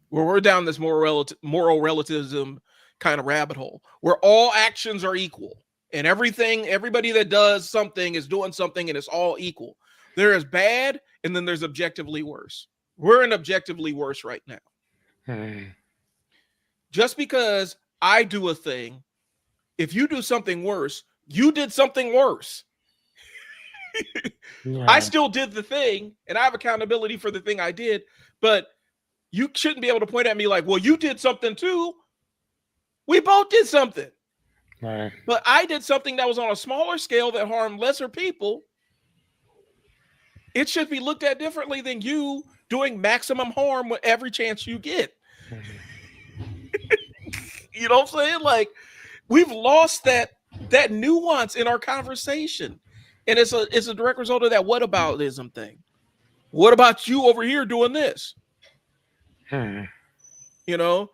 Where we're down this moral relativism kind of rabbit hole, where all actions are equal and everybody that does something is doing something and it's all equal. There is bad and then there's objectively worse. We're in objectively worse right now. Just because I do a thing, if you do something worse, you did something worse. Yeah. I still did the thing and I have accountability for the thing I did, but you shouldn't be able to point at me like, well, you did something too. We both did something. Right. But I did something that was on a smaller scale that harmed lesser people. It should be looked at differently than you doing maximum harm with every chance you get. You know what I'm saying? Like, we've lost that nuance in our conversation. And it's a direct result of that whataboutism thing. What about you over here doing this? You know,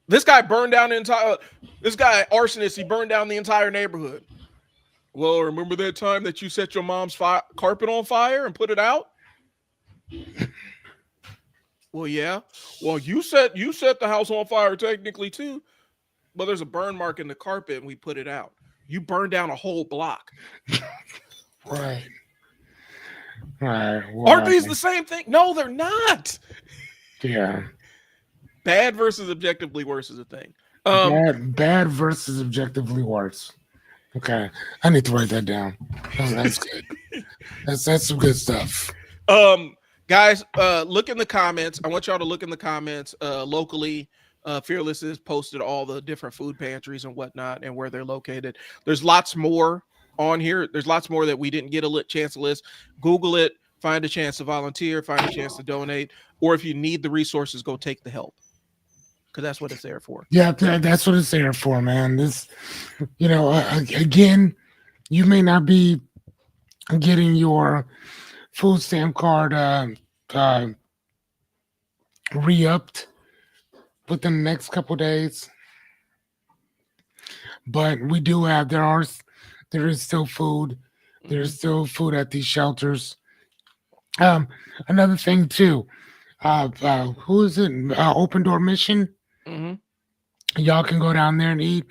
this guy burned down this guy arsonist, he burned down the entire neighborhood. Well, remember that time that you set your mom's carpet on fire and put it out? Well, yeah. Well, you set the house on fire technically too, but there's a burn mark in the carpet and we put it out. You burned down a whole block. Right. Right. Well, Aren't these the same thing? No, they're not. Yeah. Bad versus objectively worse is a thing. Bad versus objectively worse. Okay, I need to write that down. That's good. That's some good stuff. Guys, look in the comments. I want y'all to look in the comments. Locally, Fearless has posted all the different food pantries and whatnot and where they're located. There's lots more on here. There's lots more that we didn't get a chance to list. Google it. Find a chance to volunteer. Find a chance to donate. Or if you need the resources, go take the help. Because that's what it's there for. Yeah, that's what it's there for, man. This, again, you may not be getting your food stamp card re-upped within the next couple of days, but we do have there is still food. There's still food at these shelters. Another thing too, who is it? Open Door Mission. Mm-hmm. Y'all can go down there and eat.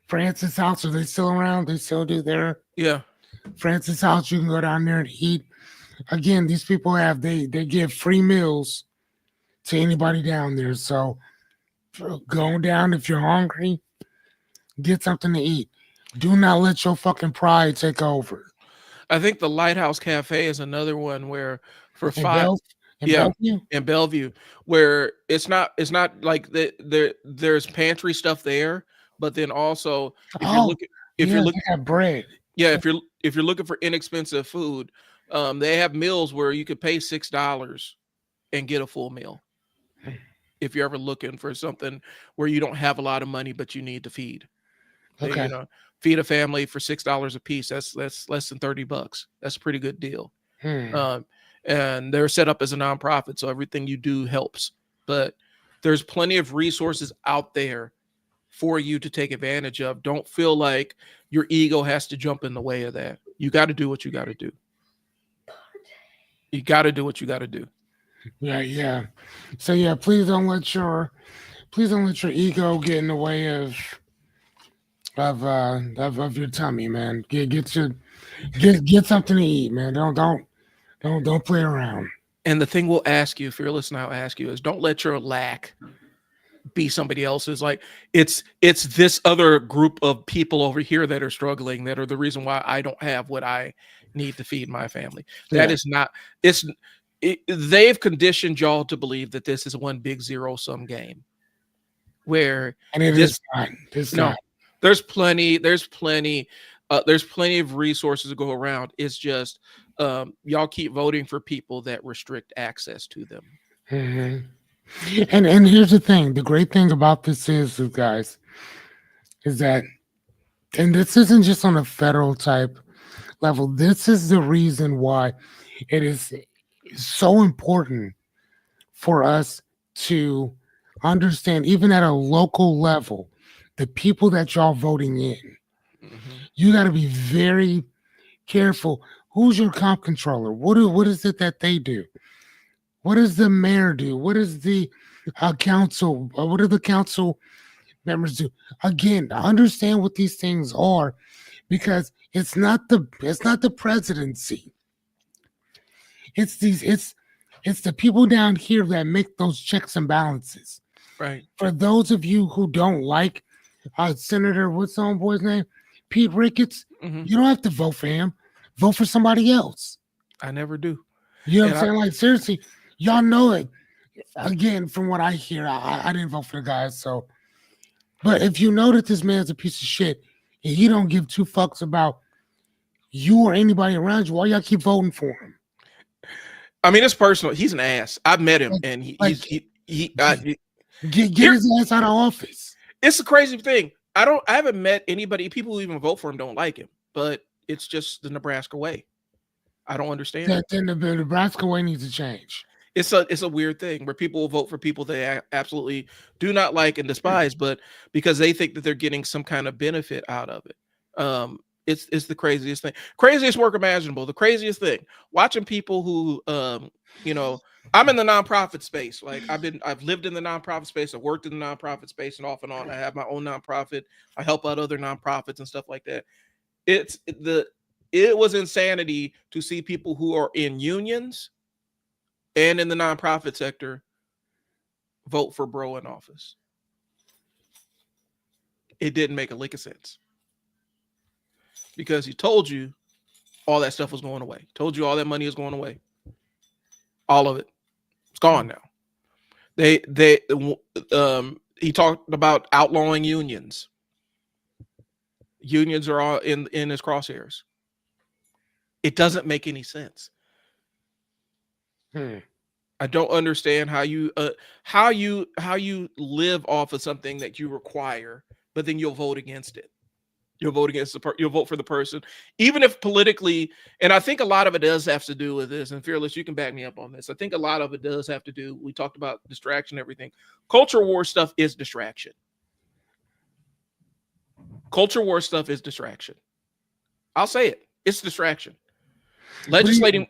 Francis House, are they still around? They still do their Francis House. You can go down there and eat. Again, these people they give free meals to anybody down there. So go down if you're hungry, get something to eat. Do not let your fucking pride take over. I think the Lighthouse Cafe is another one where for in Bellevue, where it's not like there's pantry stuff there, but then also if you're looking at bread, if you're looking for inexpensive food, they have meals where you could pay $6 and get a full meal. If you're ever looking for something where you don't have a lot of money but you need to feed, feed a family for $6 a piece. That's less than $30. That's a pretty good deal. And they're set up as a nonprofit, so everything you do helps. But there's plenty of resources out there for you to take advantage of. Don't feel like your ego has to jump in the way of that. You got to do what you got to do. You got to do what you got to do. Yeah. So please don't let your please don't let your ego get in the way of your tummy, man. Get something to eat, man. Don't play around. And the thing we'll ask you, Fearless, and I'll ask you is don't let your lack be somebody else's. Like it's this other group of people over here that are struggling, that are the reason why I don't have what I need to feed my family. That Yeah. is not, they've conditioned y'all to believe that this is one big zero-sum game where And it this is not. It's no, not. there's plenty of resources to go around. It's just y'all keep voting for people that restrict access to them. Mhm. And here's the thing. The great thing about this is, guys, is that, and this isn't just on a federal type level. This is the reason why it is so important for us to understand, even at a local level, the people that y'all voting in. Mhm. You got to be very careful. Who's your comp controller? What is it that they do? What does the mayor do? What is the council? What do the council members do? Again, understand what these things are, because it's not the presidency. It's the people down here that make those checks and balances. Right. For those of you who don't like Senator, what's the homeboy's name? Pete Ricketts, Mhm. you don't have to vote for him. Vote for somebody else. I never do. You know And what I'm saying? Like, seriously, y'all know it. Again, from what I hear, I didn't vote for the guy. So, but if you know that this man's a piece of shit and he don't give two fucks about you or anybody around you, why y'all keep voting for him? I mean, it's personal. He's an ass. I've met him, and Like, get here- his ass out of office. it's a crazy thing. I haven't met anybody. People who even vote for him don't like him, but it's just the Nebraska way. I don't understand it. Then the Nebraska way needs to change. It's a weird thing where people will vote for people they absolutely do not like and despise, but because they think that they're getting some kind of benefit out of it. It's the craziest thing, craziest work imaginable. The craziest thing, watching people who, I'm in the nonprofit space. Like I've lived in the nonprofit space. I've worked in the nonprofit space and off and on. I have my own nonprofit. I help out other nonprofits and stuff like that. It was insanity to see people who are in unions and in the nonprofit sector vote for bro in office. It didn't make a lick of sense because he told you all that stuff was going away. Told you all that money is going away. All of it. It's gone now. He talked about outlawing unions. Unions are all in his crosshairs. It doesn't make any sense. I don't understand how you live off of something that you require, but then you'll vote against it. You'll vote against you'll vote for the person, even if politically. And I think a lot of it does have to do with this. And Fearless, you can back me up on this. I think a lot of it does have to do. We talked about distraction, everything. Culture war stuff is distraction. Culture war stuff is distraction. I'll say it. It's distraction. Legislating.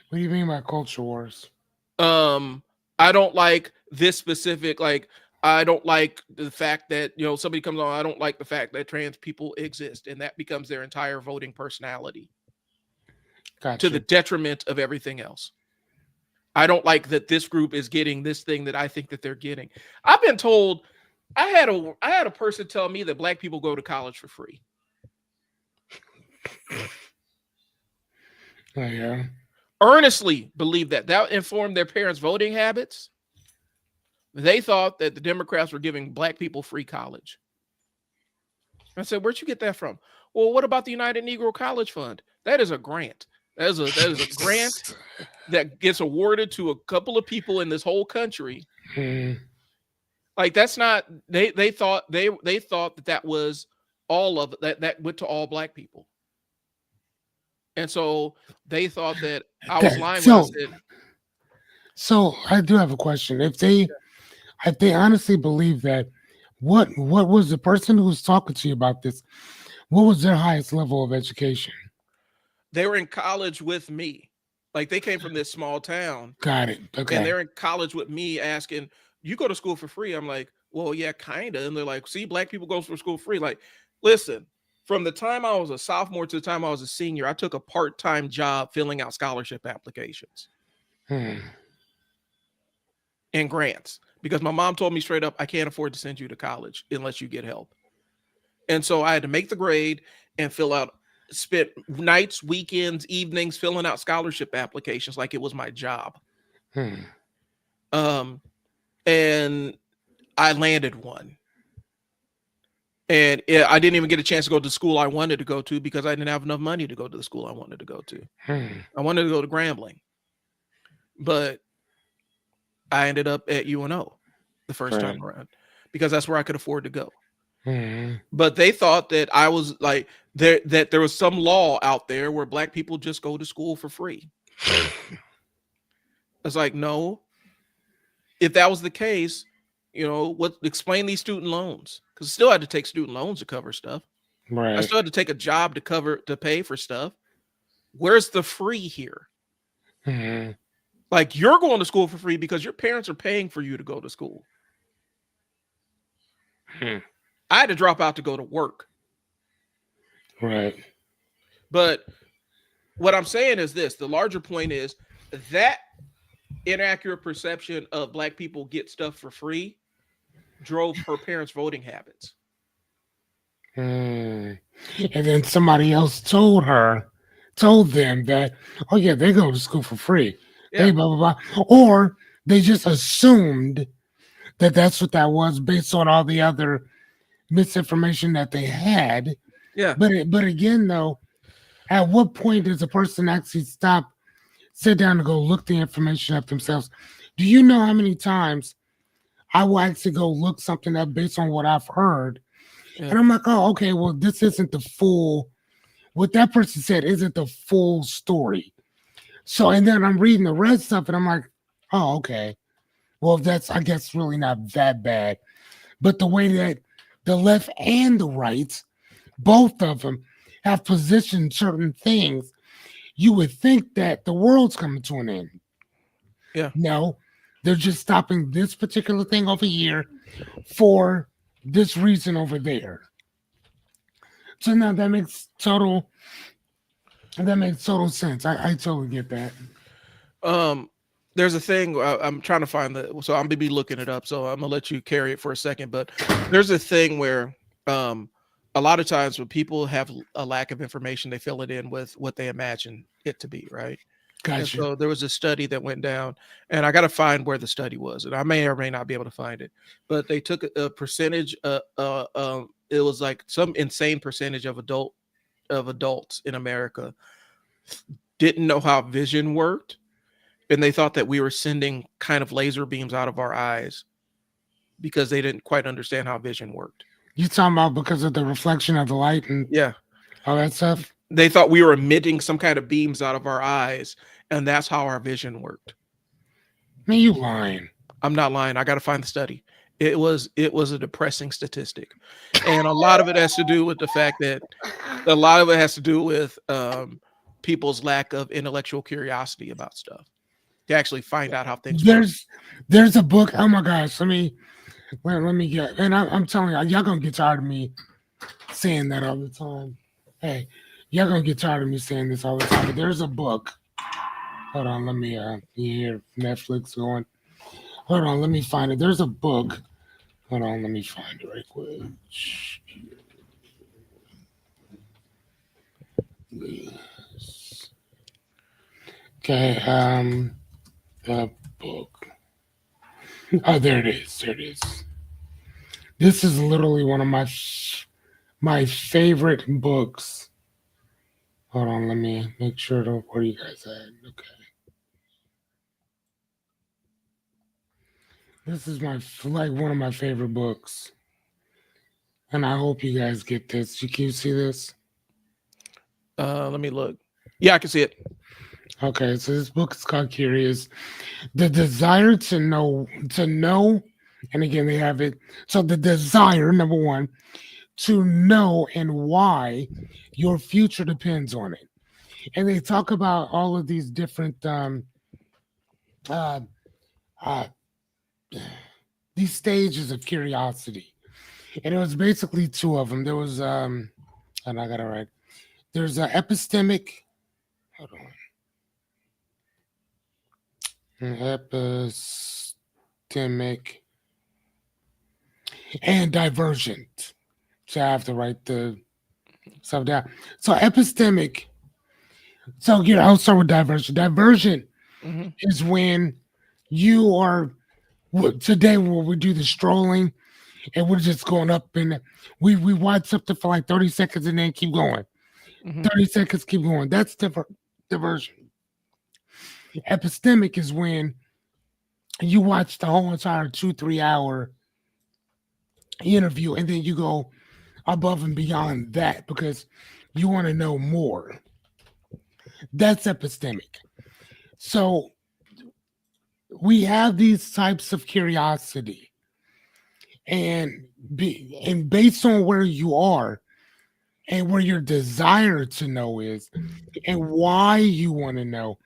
What do you mean by culture wars? I don't like this specific, like, I don't like the fact that, somebody comes on, I don't like the fact that trans people exist, and that becomes their entire voting personality. Gotcha. To the detriment of everything else. I don't like that this group is getting this thing that I think that they're getting. I've been told, I had a person tell me that black people go to college for free. Oh, yeah. Earnestly believe that informed their parents' voting habits. They thought that the Democrats were giving black people free college. I said, where'd you get that from? Well, what about the United Negro College Fund? That is a grant. That is a grant that gets awarded to a couple of people in this whole country. Like, that's not, they thought that was all of it, that went to all black people. And so they thought that I was lying when I said. So I do have a question. If they honestly believe that, what was the person who was talking to you about this? What was their highest level of education? They were in college with me. Like, they came from this small town. Got it. Okay. And they're in college with me asking, you go to school for free. I'm like, well, yeah, kind of. And they're like, see, black people go for school free. Like, listen, from the time I was a sophomore to the time I was a senior, I took a part-time job filling out scholarship applications Hmm. and grants because my mom told me straight up, I can't afford to send you to college unless you get help. And so I had to make the grade and spent nights, weekends, evenings filling out scholarship applications like it was my job. Hmm. And I landed one. And I didn't even get a chance to go to the school I wanted to go to because I didn't have enough money to go to the school I wanted to go to. Hmm. I wanted to go to Grambling, but I ended up at UNO the first time around because that's where I could afford to go. Hmm. But they thought that I was like that there was some law out there where black people just go to school for free. It's like, no. If that was the case, explain these student loans, because I still had to take student loans to cover stuff. I Right. still had to take a job to pay for stuff. Where's the free here? Hmm. Like, you're going to school for free because your parents are paying for you to go to school. Hmm. I had to drop out to go to work. Right. But what I'm saying is this: the larger point is that inaccurate perception of black people get stuff for free drove her parents' voting habits. Hmm. And then somebody else told them that, oh yeah, they go to school for free. Yeah. They blah blah blah, or they just assumed that that's what that was based on all the other misinformation that they had. Yeah. But again, though, at what point does a person actually sit down and go look the information up themselves? Do you know how many times I will actually go look something up based on what I've heard? Yeah. And I'm like, oh, okay, well, this isn't the full, what that person said isn't the full story. So, and then I'm reading the red stuff and I'm like, oh, okay. Well, that's, I guess, really not that bad. But the way that the left and the right, both of them, have positioned certain things, you would think that the world's coming to an end. Yeah. No, they're just stopping this particular thing over here for this reason over there. So now that makes total sense. I totally get that. There's a thing I'm trying to find so I'm gonna be looking it up. So I'm gonna let you carry it for a second. But there's a thing where a lot of times when people have a lack of information, they fill it in with what they imagine it to be, right? And Gotcha. so there was a study that went down, and I got to find where the study was, and I may or may not be able to find it. But they took a percentage. It was like some insane percentage of adults in America didn't know how vision worked, and they thought that we were sending kind of laser beams out of our eyes because they didn't quite understand how vision worked. You talking about because of the reflection of the light and Yeah. all that stuff? They thought we were emitting some kind of beams out of our eyes, and that's how our vision worked. Man, you lying. I'm not lying. I got to find the study. It was a depressing statistic, and a lot of it has to do with the fact that people's lack of intellectual curiosity about stuff to actually find out how things work. There's a book. Oh my gosh, let me get. And I'm telling y'all gonna get tired of me saying that all the time. Hey, y'all gonna get tired of me saying this all the time. But there's a book. Hold on, let me you hear Netflix going. Hold on, let me find it. There's a book. Hold on, let me find it right quick. Okay, the book. Oh, there it is. There it is. This is literally one of my favorite books. Hold on, let me make sure to where you guys at. Okay. This is one of my favorite books. And I hope you guys get this. Can you see this? Let me look. Yeah, I can see it. Okay, so this book is called Curious. The desire to know, and again, they have it. So the desire, number one, to know and why your future depends on it. And they talk about all of these different these stages of curiosity, and it was basically two of them. There was and I got it right. There's a epistemic. Hold on. Epistemic and divergent. So I have to write the stuff down. So epistemic. So here I'll start with divergent. Divergent Mhm. is when you are today when we do the strolling and we're just going up and we watch something for like 30 seconds and then keep going. Mhm. 30 seconds, keep going. That's different diversion. Epistemic is when you watch the whole entire 2-3 hour interview and then you go above and beyond that because you want to know more. That's epistemic. So we have these types of curiosity and based on where you are and where your desire to know is and why you want to know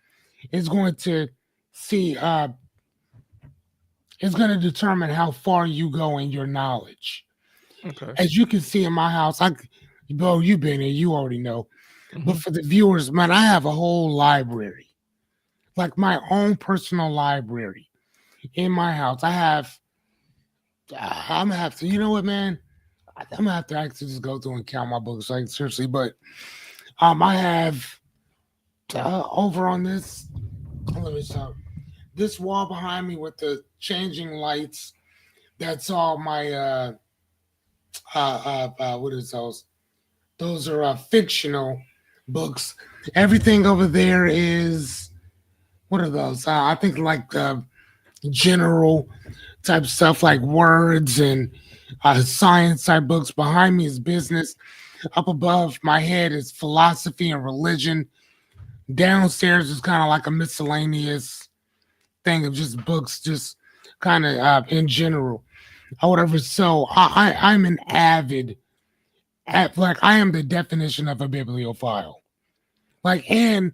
is going to see is going to determine how far you go in your knowledge. Okay. As you can see in my house, bro, you've been here, you already know. But Mhm. for the viewers, man, I have a whole library, like my own personal library in my house. I have, I'm gonna have to, you know what, man? I'm gonna have to actually just go through and count my books, like seriously. But I have over on this. Let me stop. This wall behind me with the changing lights. That's all my what is those? Those are fictional books. Everything over there is what are those? I think like general type stuff like words and science type books. Behind me is business. Up above my head is philosophy and religion. Downstairs is kind of like a miscellaneous thing of just books, just kind of in general or whatever. So I'm an avid, like I am the definition of a bibliophile. Like and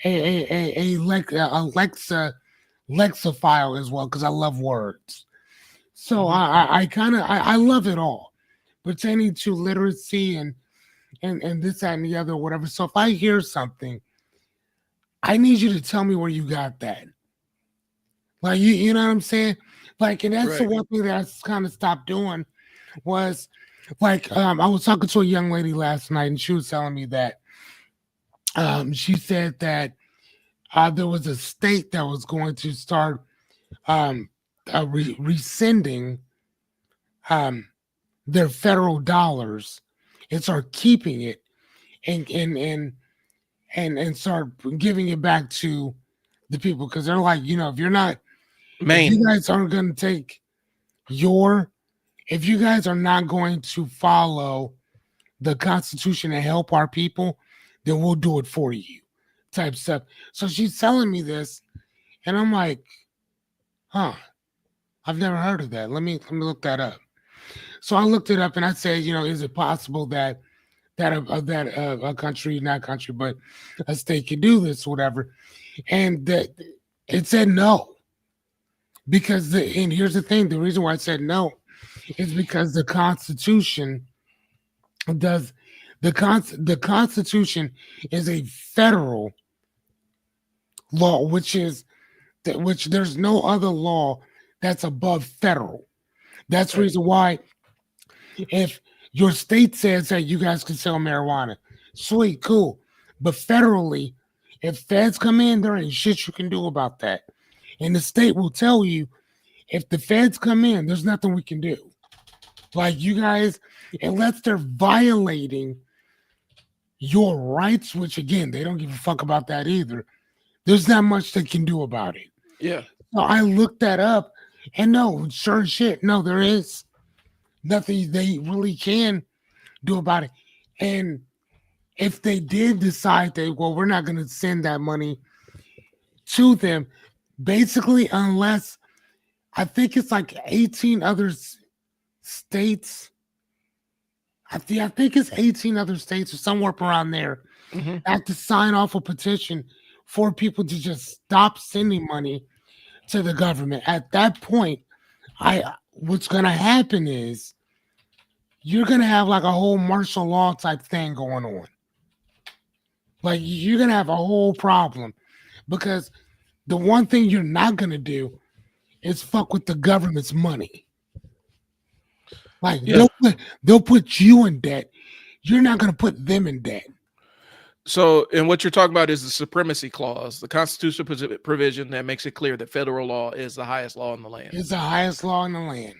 Alexa lexiphile as well because I love words. So Mhm. I kind of I love it all pertaining to literacy and this that and the other whatever. So if I hear something, I need you to tell me where you got that. Like you know what I'm saying? Like and that's the Right. one thing that I kind of stopped doing was like I was talking to a young lady last night and she was telling me that she said that there was a state that was going to start um, rescinding um, their federal dollars and start keeping it and and start giving it back to the people because they're like, you know, if Maine. you guys aren't going to take your, if you guys are not going to follow the Constitution and help our people, then we'll do it for you, type stuff. So she's telling me this, and I'm like, huh, I've never heard of that. Let me look that up. So I looked it up and I said, you know, is it possible that a country, not country, but a state could do this, whatever? And that it said no because and here's the thing: the reason why I said no is because the Constitution does the Constitution is a federal law, which there's no other law that's above federal. That's the Right. reason why if your state says that you guys can sell marijuana, sweet, cool. But federally, if feds come in, there ain't shit you can do about that. And the state will tell you if the feds come in, there's nothing we can do. Like you guys, unless they're violating your rights, which again, they don't give a fuck about that either. There's not much they can do about it. Yeah. So I looked that up and no, sure as shit, no, there is nothing they really can do about it. And if they did decide that, well, we're not going to send that money to them, basically, unless I think it's like 18 other states. I think it's 18 other states or somewhere up around there Mhm. have to sign off a petition for people to just stop sending money to the government. At that point, I what's gonna happen is you're gonna have like a whole martial law type thing going on. Like you're gonna have a whole problem because the one thing you're not gonna do is fuck with the government's money. Like Yeah. they'll put you in debt. You're not gonna put them in debt. So, and what you're talking about is the supremacy clause, the constitutional provision that makes it clear that federal law is the highest law in the land. It's the highest law in the land.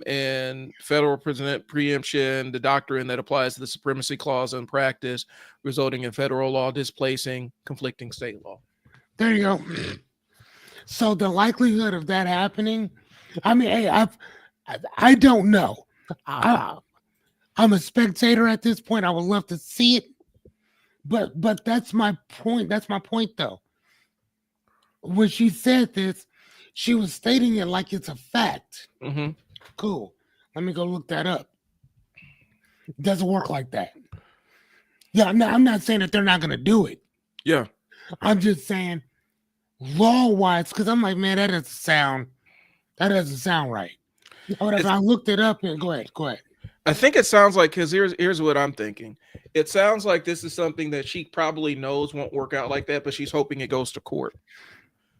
And federal preemption, the doctrine that applies to the supremacy clause in practice, resulting in federal law displacing conflicting state law. There you go. So the likelihood of that happening, I mean, hey, I don't know. I'm a spectator at this point. I would love to see it, but that's my point. That's my point, though. When she said this, she was stating it like it's a fact. Mm-hmm. Cool. Let me go look that up. It doesn't work like that. Yeah, I'm not saying that they're not going to do it. Yeah. I'm just saying law-wise, because I'm like, man, that doesn't sound right. Whatever. I looked it up and go ahead. I think it sounds like, because here's what I'm thinking. It sounds like this is something that she probably knows won't work out like that, but she's hoping it goes to court.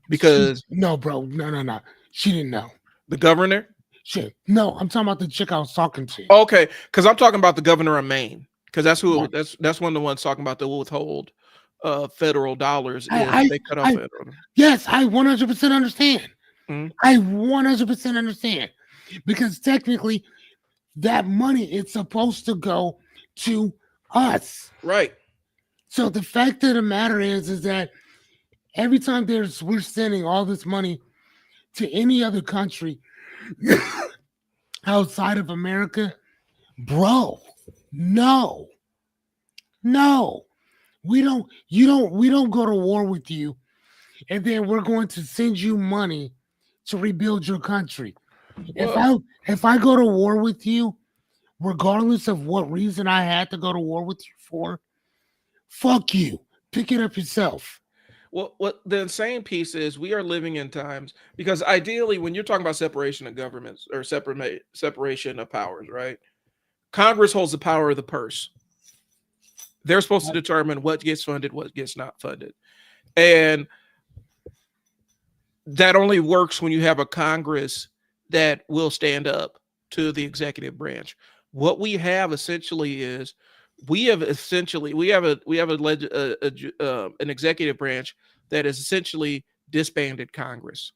Because no, bro, no. She didn't know. The governor? Shit. No, I'm talking about the chick I was talking to. Okay, because I'm talking about the governor of Maine. Because that's who that's one of the ones talking about the withhold federal dollars. They cut off federal. Yes, I 100% understand. Mm-hmm. I 100% understand. Because technically, that money is supposed to go to us. Right. So the fact of the matter is that every time we're sending all this money to any other country outside of America, bro, no. We don't go to war with you, and then we're going to send you money to rebuild your country. If I go to war with you, regardless of what reason I had to go to war with you for, fuck you. Pick it up yourself. Well, what the insane piece is, we are living in times, because ideally, when you're talking about separation of governments or separation of powers, right? Congress holds the power of the purse. They're supposed to determine what gets funded, what gets not funded. And that only works when you have a Congress that will stand up to the executive branch. What we have essentially is we have an executive branch that is essentially disbanded Congress,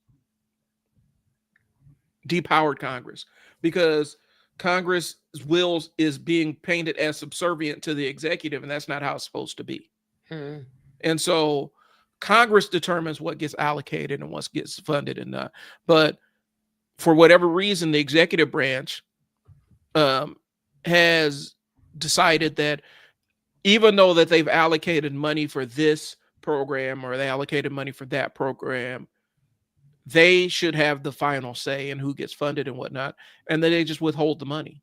depowered Congress, because Congress' wills is being painted as subservient to the executive, and that's not how it's supposed to be. Mm-hmm. And so Congress determines what gets allocated and what gets funded and not. But for whatever reason, the executive branch has decided that even though that they've allocated money for this program or they allocated money for that program, they should have the final say in who gets funded and whatnot, and then they just withhold the money.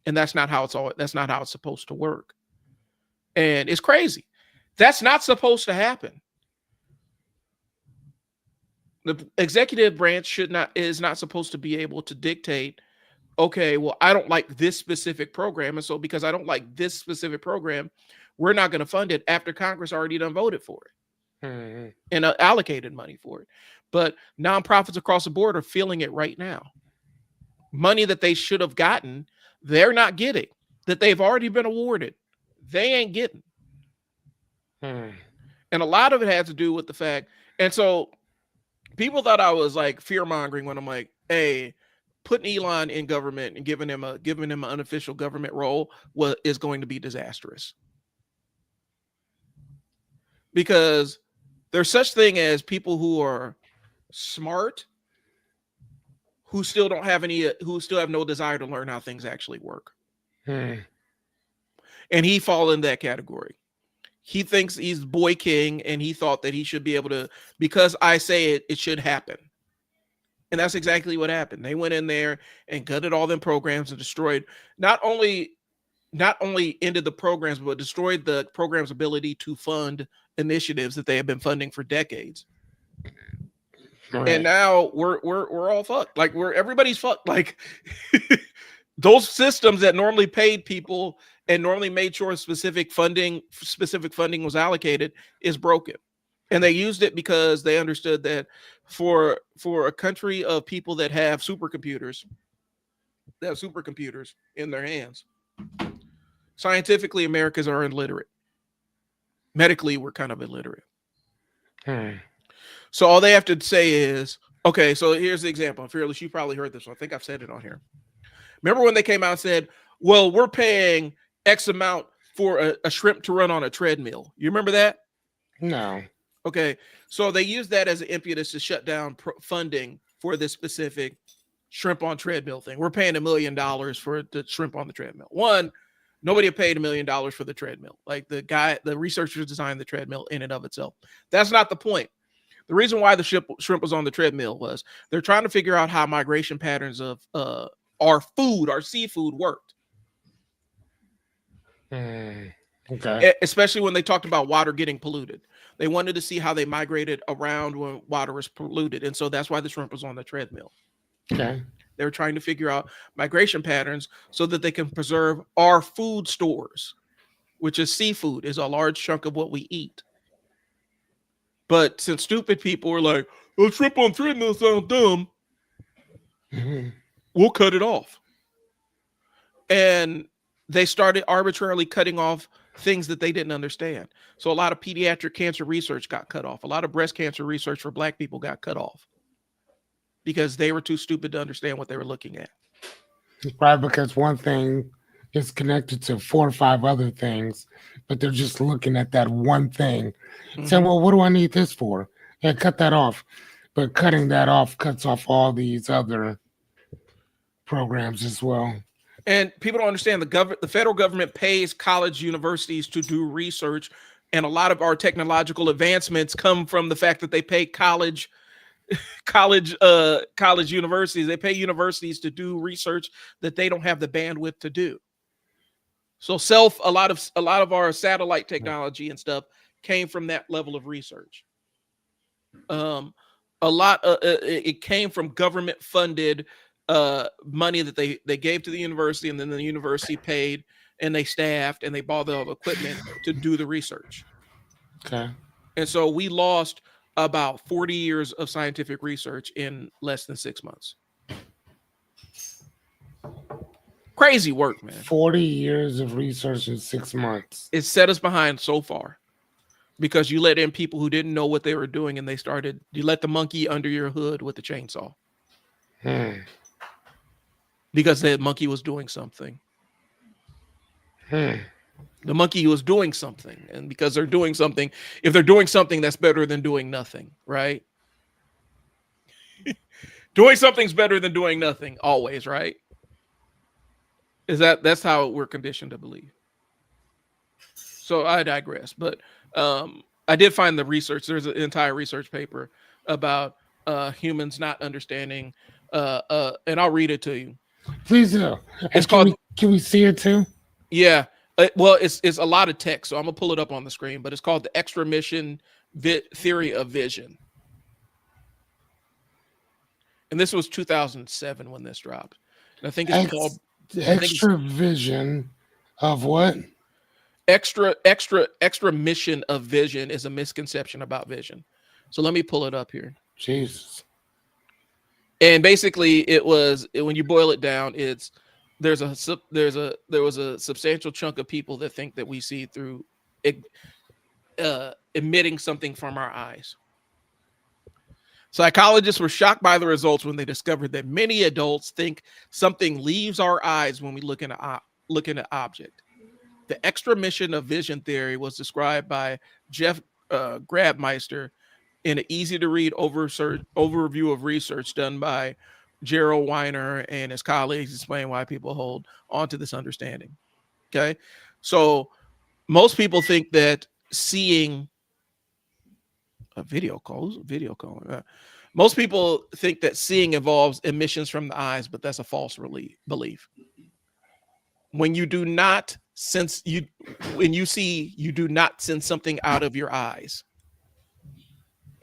And that's not how it's supposed to work. And it's crazy. That's not supposed to happen. The executive branch is not supposed to be able to dictate, okay, well, I don't like this specific program, and so because I don't like this specific program, we're not going to fund it after Congress already done voted for it. Mm-hmm. And allocated money for it. But nonprofits across the board are feeling it right now. Money that they should have gotten, they're not getting. That they've already been awarded, they ain't getting. Mm-hmm. And a lot of it has to do with the fact, and so people thought I was like fear-mongering when I'm like, hey, putting Elon in government and giving him an unofficial government role is going to be disastrous. Because there's such thing as people who are smart, who still have no desire to learn how things actually work. Mm-hmm. And he fall in that category. He thinks he's boy king, and he thought that he should be able to, because I say it should happen. And that's exactly what happened. They went in there and gutted all them programs and destroyed, not only ended the programs, but destroyed the program's ability to fund initiatives that they have been funding for decades. And now we're all fucked. Like everybody's fucked. Like those systems that normally paid people and normally made sure specific funding was allocated is broken. And they used it because they understood that for a country of people that have supercomputers in their hands, scientifically Americans are illiterate. Medically, we're kind of illiterate. So all they have to say is, okay, so here's the example. Fearless, you probably heard this one. I think I've said it on here. Remember when they came out and said, well, we're paying X amount for a shrimp to run on a treadmill. You remember that? No. Okay, so they used that as an impetus to shut down funding for this specific shrimp on treadmill thing. We're paying $1 million for the shrimp on the treadmill. One, nobody had paid $1 million for the treadmill. Like the researchers designed the treadmill in and of itself. That's not the point. The reason why the shrimp was on the treadmill was they're trying to figure out how migration patterns of our seafood worked. Okay. Especially when they talked about water getting polluted. They wanted to see how they migrated around when water was polluted. And so that's why the shrimp was on the treadmill. Okay. They were trying to figure out migration patterns so that they can preserve our food stores, which is seafood, is a large chunk of what we eat. But since stupid people were like, "Oh, shrimp on treadmill sounds dumb," we'll cut it off. And they started arbitrarily cutting off things that they didn't understand. So a lot of pediatric cancer research got cut off. A lot of breast cancer research for Black people got cut off because they were too stupid to understand what they were looking at. Right, because one thing is connected to 4 or 5 other things, but they're just looking at that one thing. Saying, well, what do I need this for? Yeah, cut that off. But cutting that off cuts off all these other programs as well. And people don't understand the federal government pays college universities to do research, and a lot of our technological advancements come from the fact that they pay college universities. They pay universities to do research that they don't have the bandwidth to do. So a lot of our satellite technology and stuff came from that level of research. It came from government funded money that they gave to the university, and then the university paid and they staffed and they bought all the equipment to do the research. Okay. And so we lost about 40 years of scientific research in less than 6 months. Crazy work, man. 40 years of research in 6 months. It set us behind so far because you let in people who didn't know what they were doing, and you let the monkey under your hood with the chainsaw. Because that monkey was doing something. The monkey was doing something. And because they're doing something, if they're doing something, that's better than doing nothing, right? Doing something's better than doing nothing, always, right? That's how we're conditioned to believe. So I digress. But I did find the research. There's an entire research paper about humans not understanding. And I'll read it to you. Please do. It's called. Can we see it too? Yeah. Well, it's a lot of text, so I'm gonna pull it up on the screen. But it's called the Extra Mission Theory of Vision, and this was 2007 when this dropped. And I think it's called Extra Vision of what? Extra mission of vision is a misconception about vision. So let me pull it up here. Jesus. And basically, it was, when you boil it down, there was a substantial chunk of people that think that we see through emitting something from our eyes. Psychologists were shocked by the results when they discovered that many adults think something leaves our eyes when we look at an object. The extra mission of vision theory was described by Jeff Grabmeister in an easy-to-read overview of research done by Gerald Weiner and his colleagues, explain why people hold on to this understanding. Okay, so most people think that seeing a video call. Most people think that seeing involves emissions from the eyes, but that's a false belief. When you do not sense when you see, you do not send something out of your eyes.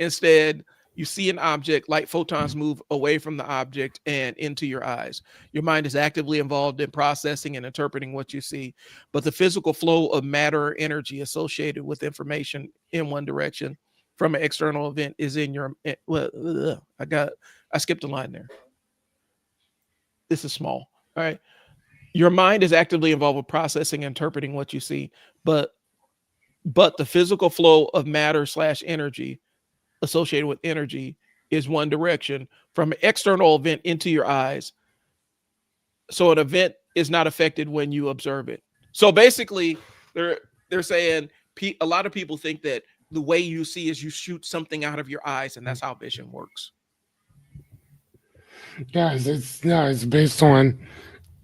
Instead, You see an object, light photons move away from the object and into your eyes. Your mind is actively involved in processing and interpreting what you see, but the physical flow of matter or energy associated with information in one direction from an external event is in your I skipped a line there. This is small. All right. Your mind is actively involved with processing and interpreting what you see, but the physical flow of matter / energy associated with energy is one direction from an external event into your eyes. So an event is not affected when you observe it. So basically, they're saying a lot of people think that the way you see is you shoot something out of your eyes, and that's how vision works. Yeah, it's based on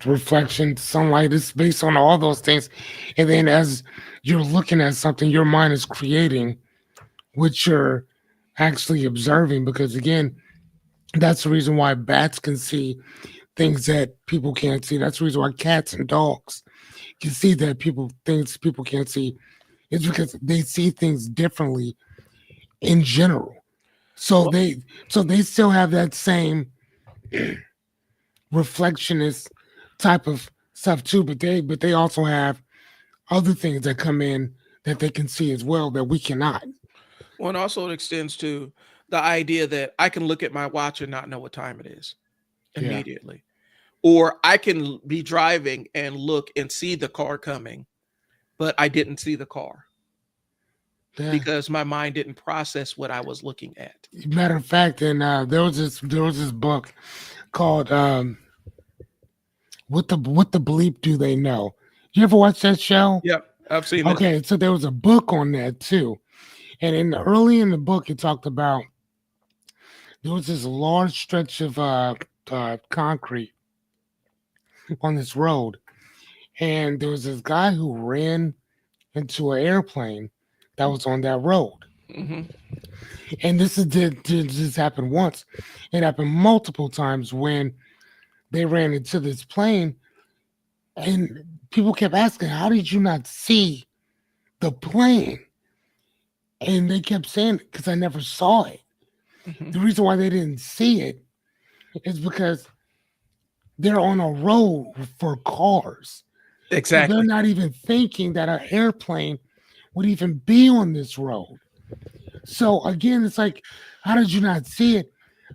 reflection, sunlight. It's based on all those things, and then as you're looking at something, your mind is creating what you're actually observing. Because again, that's the reason why bats can see things that people can't see. That's the reason why cats and dogs can see things people can't see. It's because they see things differently in general. So they still have that same reflectionist type of stuff too, but they also have other things that come in that they can see as well that we cannot. Well, and also it extends to the idea that I can look at my watch and not know what time it is immediately. Or I can be driving and look and see the car coming, but I didn't see the car because my mind didn't process what I was looking at. Matter of fact, and there was this book called "What the Bleep Do They Know?" You ever watch that show? Yep, I've seen it. Okay, so there was a book on that too, and early in the book, it talked about there was this large stretch of concrete on this road, and there was this guy who ran into an airplane that was on that road. Mm-hmm. And this did just happen once. It happened multiple times when they ran into this plane, and people kept asking, "How did you not see the plane?" And they kept saying, "Because I never saw it." Mm-hmm. The reason why they didn't see it is because they're on a road for cars. Exactly. So they're not even thinking that an airplane would even be on this road. So again, it's like, how did you not see it?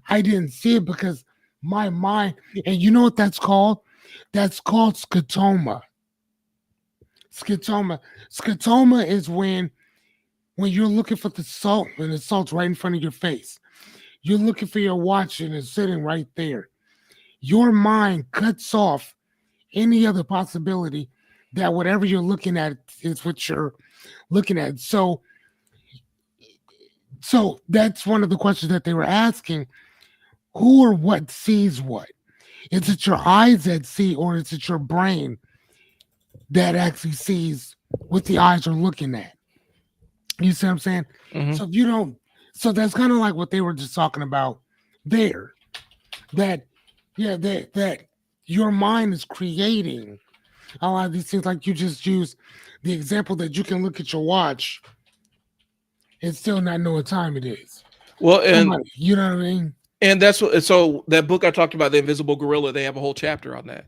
I didn't see it because my mind, and you know what that's called? That's called scotoma. Scotoma is when you're looking for the salt and the salt's right in front of your face. You're looking for your watch and it's sitting right there. Your mind cuts off any other possibility that whatever you're looking at is what you're looking at. So that's one of the questions that they were asking. Who or what sees what? Is it your eyes that see, or is it your brain that actually sees what the eyes are looking at? You see what I'm saying? Mm-hmm. So if you don't, so that's kind of like what they were just talking about there. That your mind is creating a lot of these things. Like you just use the example that you can look at your watch and still not know what time it is. Well, and you know what I mean? And that's what, so that book I talked about, The Invisible Gorilla, they have a whole chapter on that,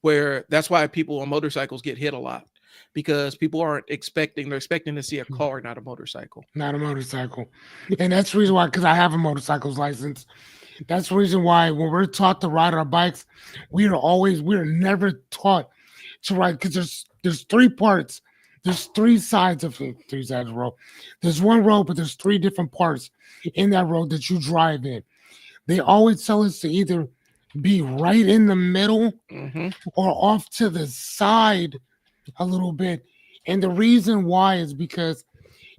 where that's why people on motorcycles get hit a lot, because people they're expecting to see a car, not a motorcycle. Not a motorcycle. And that's the reason why, because I have a motorcycle's license. That's the reason why when we're taught to ride our bikes, we're never taught to ride, because there's three parts. There's three sides of the road. There's one road, but there's three different parts in that road that you drive in. They always tell us to either be right in the middle or off to the side a little bit. And the reason why is because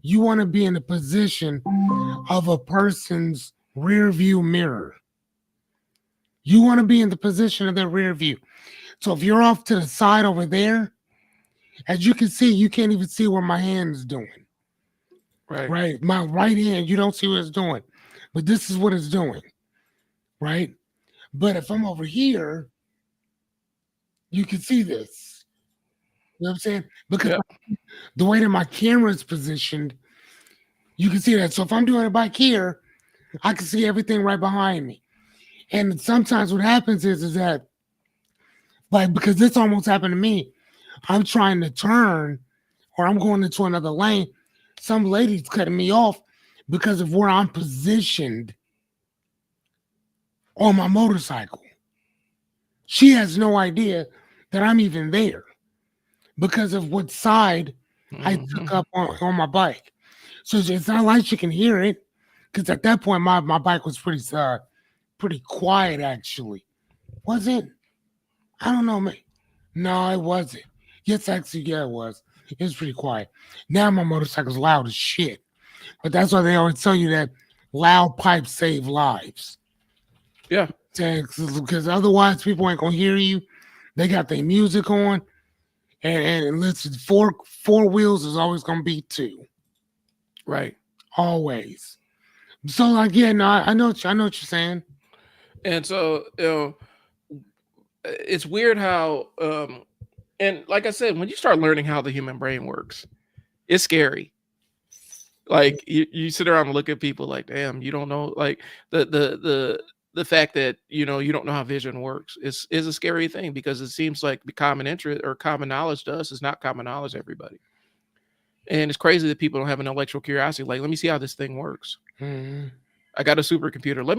you want to be in the position of a person's rear view mirror. You want to be in the position of their rear view. So if you're off to the side over there, as you can see, you can't even see what my hand is doing. Right. My right hand, you don't see what it's doing. But this is what it's doing. Right? But if I'm over here, you can see this. You know what I'm saying? Because the way that my camera is positioned, you can see that. So if I'm doing it back here, I can see everything right behind me. And sometimes what happens is that, like, because this almost happened to me, I'm trying to turn or I'm going into another lane. Some lady's cutting me off because of where I'm positioned on my motorcycle. She has no idea that I'm even there because of what side I took up on my bike. So it's not like she can hear it because at that point my bike was pretty quiet actually. Was it? I don't know, man. No, it wasn't. Yes, actually, yeah, it was. It was pretty quiet. Now my motorcycle's loud as shit. But that's why they always tell you that loud pipes save lives. Yeah. Because otherwise people ain't gonna hear you. They got their music on, and listen, four wheels is always gonna be two. Right. Always. So like, yeah, no, I know what you're saying. And so, it's weird how, and like I said, when you start learning how the human brain works, it's scary. Like you sit around and look at people like, damn, you don't know, like the fact that you don't know how vision works is a scary thing because it seems like the common interest or common knowledge to us is not common knowledge to everybody. And it's crazy that people don't have an intellectual curiosity. Like, let me see how this thing works. Mm-hmm. I got a supercomputer. Let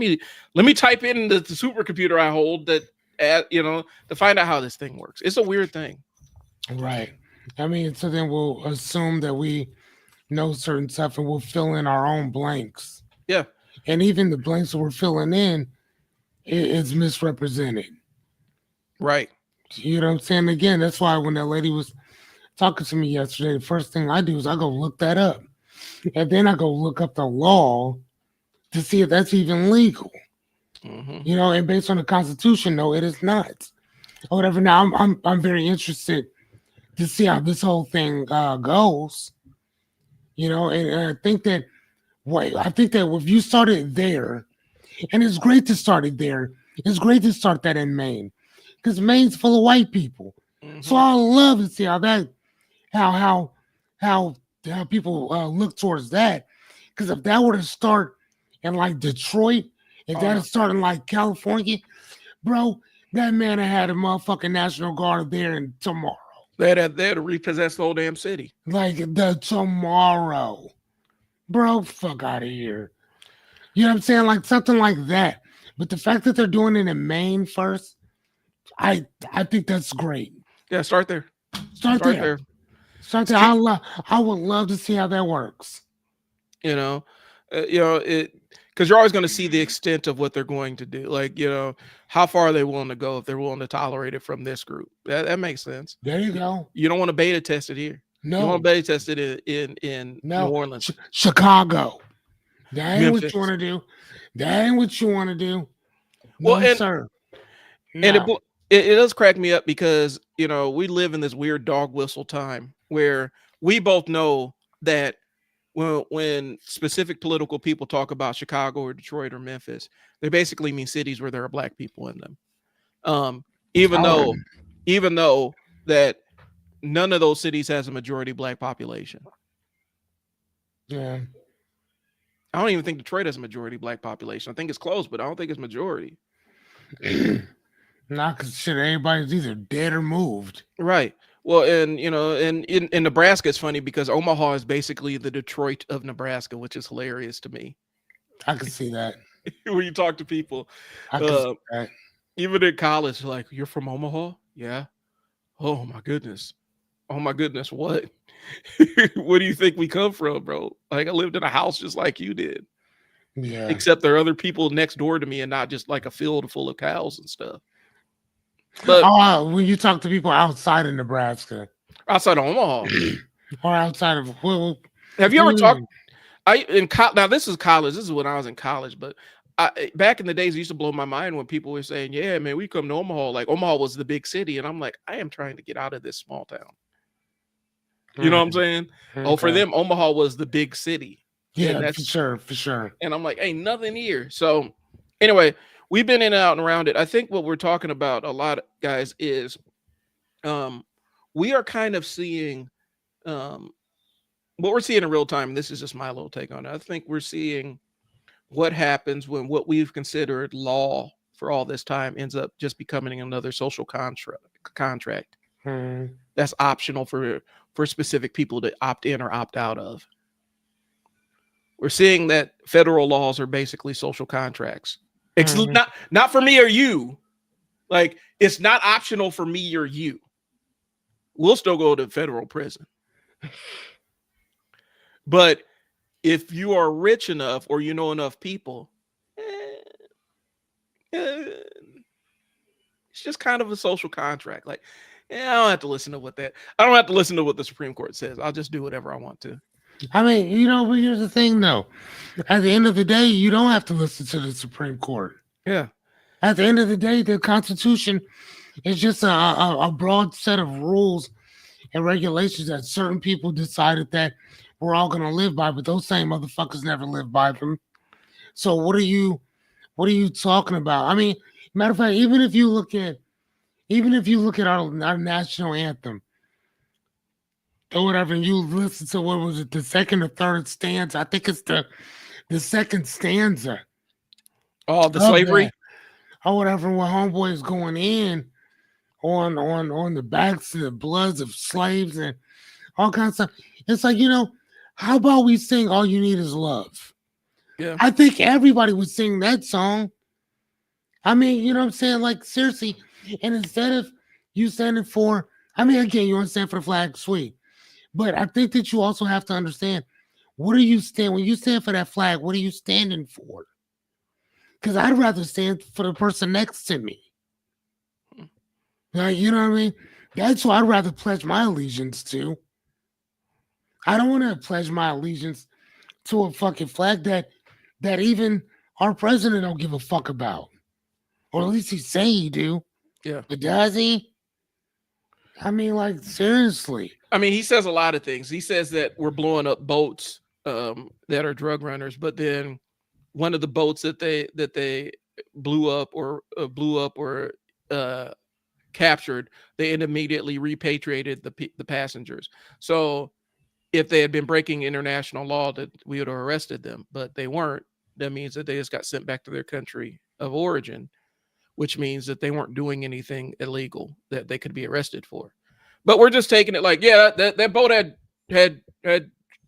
me type in the supercomputer I hold that to find out how this thing works. It's a weird thing. Right. I mean, so then we'll assume that we know certain stuff and we'll fill in our own blanks. Yeah. And even the blanks that we're filling in is misrepresented. Right. You know what I'm saying? Again, that's why when that lady was talking to me yesterday, the first thing I do is I go look that up. And then I go look up the law to see if that's even legal. Mm-hmm. And based on the Constitution, no, it is not. Or whatever. Now, I'm very interested to see how this whole thing goes. And I think that if you started there, and it's great to start it there. It's great to start that in Maine, because Maine's full of white people. Mm-hmm. So I love to see how people look towards that. Because if that were to start in like Detroit, if that had started in like California, bro, that man had a motherfucking National Guard there in tomorrow. They had to repossess the whole damn city. Like the tomorrow. Bro, fuck out of here. You know what I'm saying? Like something like that. But the fact that they're doing it in Maine first, I think that's great. Yeah, start there. Start there. Start there. I would love to see how that works. Because you're always going to see the extent of what they're going to do. Like, how far are they willing to go if they're willing to tolerate it from this group? That makes sense. There you go. You don't want to beta test it here. No. You want to beta test it in New Orleans. Chicago. That ain't what you want to do. That ain't what you want to do. No, sir. No. And it does crack me up because, we live in this weird dog whistle time where we both know that when specific political people talk about Chicago or Detroit or Memphis, they basically mean cities where there are black people in them. Even though that none of those cities has a majority black population. Yeah. I don't even think Detroit has a majority black population. I think it's close, but I don't think it's majority. Not because shit, everybody's either dead or moved. Right. Well, and in Nebraska, it's funny because Omaha is basically the Detroit of Nebraska, which is hilarious to me. I can see that. When you talk to people, I can see that. Even in college, like, you're from Omaha? Yeah. Oh my goodness. Oh my goodness. What? Where do you think we come from, bro? Like, I lived in a house just like you did. Yeah. Except there are other people next door to me and not just like a field full of cows and stuff. But when you talk to people outside of Nebraska, outside of Omaha, or outside of, have you ever talked? Now this is college. This is when I was in college, but back in the days, it used to blow my mind when people were saying, "Yeah, man, we come to Omaha." Like Omaha was the big city, and I'm like, I am trying to get out of this small town. You know what I'm saying? Okay. Oh, for them, Omaha was the big city. Yeah, for sure. And I'm like, ain't nothing here. So anyway, we've been in and out and around it. I think what we're talking about a lot, guys, is we are kind of seeing what we're seeing in real time. And this is just my little take on it. I think we're seeing what happens when what we've considered law for all this time ends up just becoming another social contract that's optional for specific people to opt in or opt out of. We're seeing that federal laws are basically social contracts. Not for me or you. Like, it's not optional for me or you. We'll still go to federal prison. But if you are rich enough or you know enough people, it's just kind of a social contract. Like, I don't have to listen to what the Supreme Court says. I'll just do whatever I want to. I mean, you know, but here's the thing, though. At the end of the day, you don't have to listen to the Supreme Court. Yeah. At the end of the day, the Constitution is just a broad set of rules and regulations that certain people decided that we're all going to live by, but those same motherfuckers never live by them. So what are you talking about? I mean, matter of fact, even if you look at our national anthem or whatever, and you listen to, what was it, the second or third stanza? I think it's the second stanza. Oh, the slavery that, or whatever. When homeboy is going in on the backs and the bloods of slaves and all kinds of stuff. It's like, you know, how about we sing "All You Need Is Love"? Yeah, I think everybody would sing that song. I mean, you know what I'm saying? Like, seriously. And instead of you standing for, I mean, again, you want to stand for the flag, sweet. But I think that you also have to understand, what are you stand when you stand for that flag? What are you standing for? Because I'd rather stand for the person next to me. You know what I mean? That's who I'd rather pledge my allegiance to. I don't want to pledge my allegiance to a fucking flag that even our president don't give a fuck about. Or at least he say he do. Yeah. But does he? I mean, like, seriously. I mean, he says a lot of things. He says that we're blowing up boats that are drug runners, but then one of the boats that they blew up or captured, they immediately repatriated the passengers. So if they had been breaking international law, that we would have arrested them, but they weren't. That means that they just got sent back to their country of origin, which means that they weren't doing anything illegal that they could be arrested for. But we're just taking it like, yeah, that boat had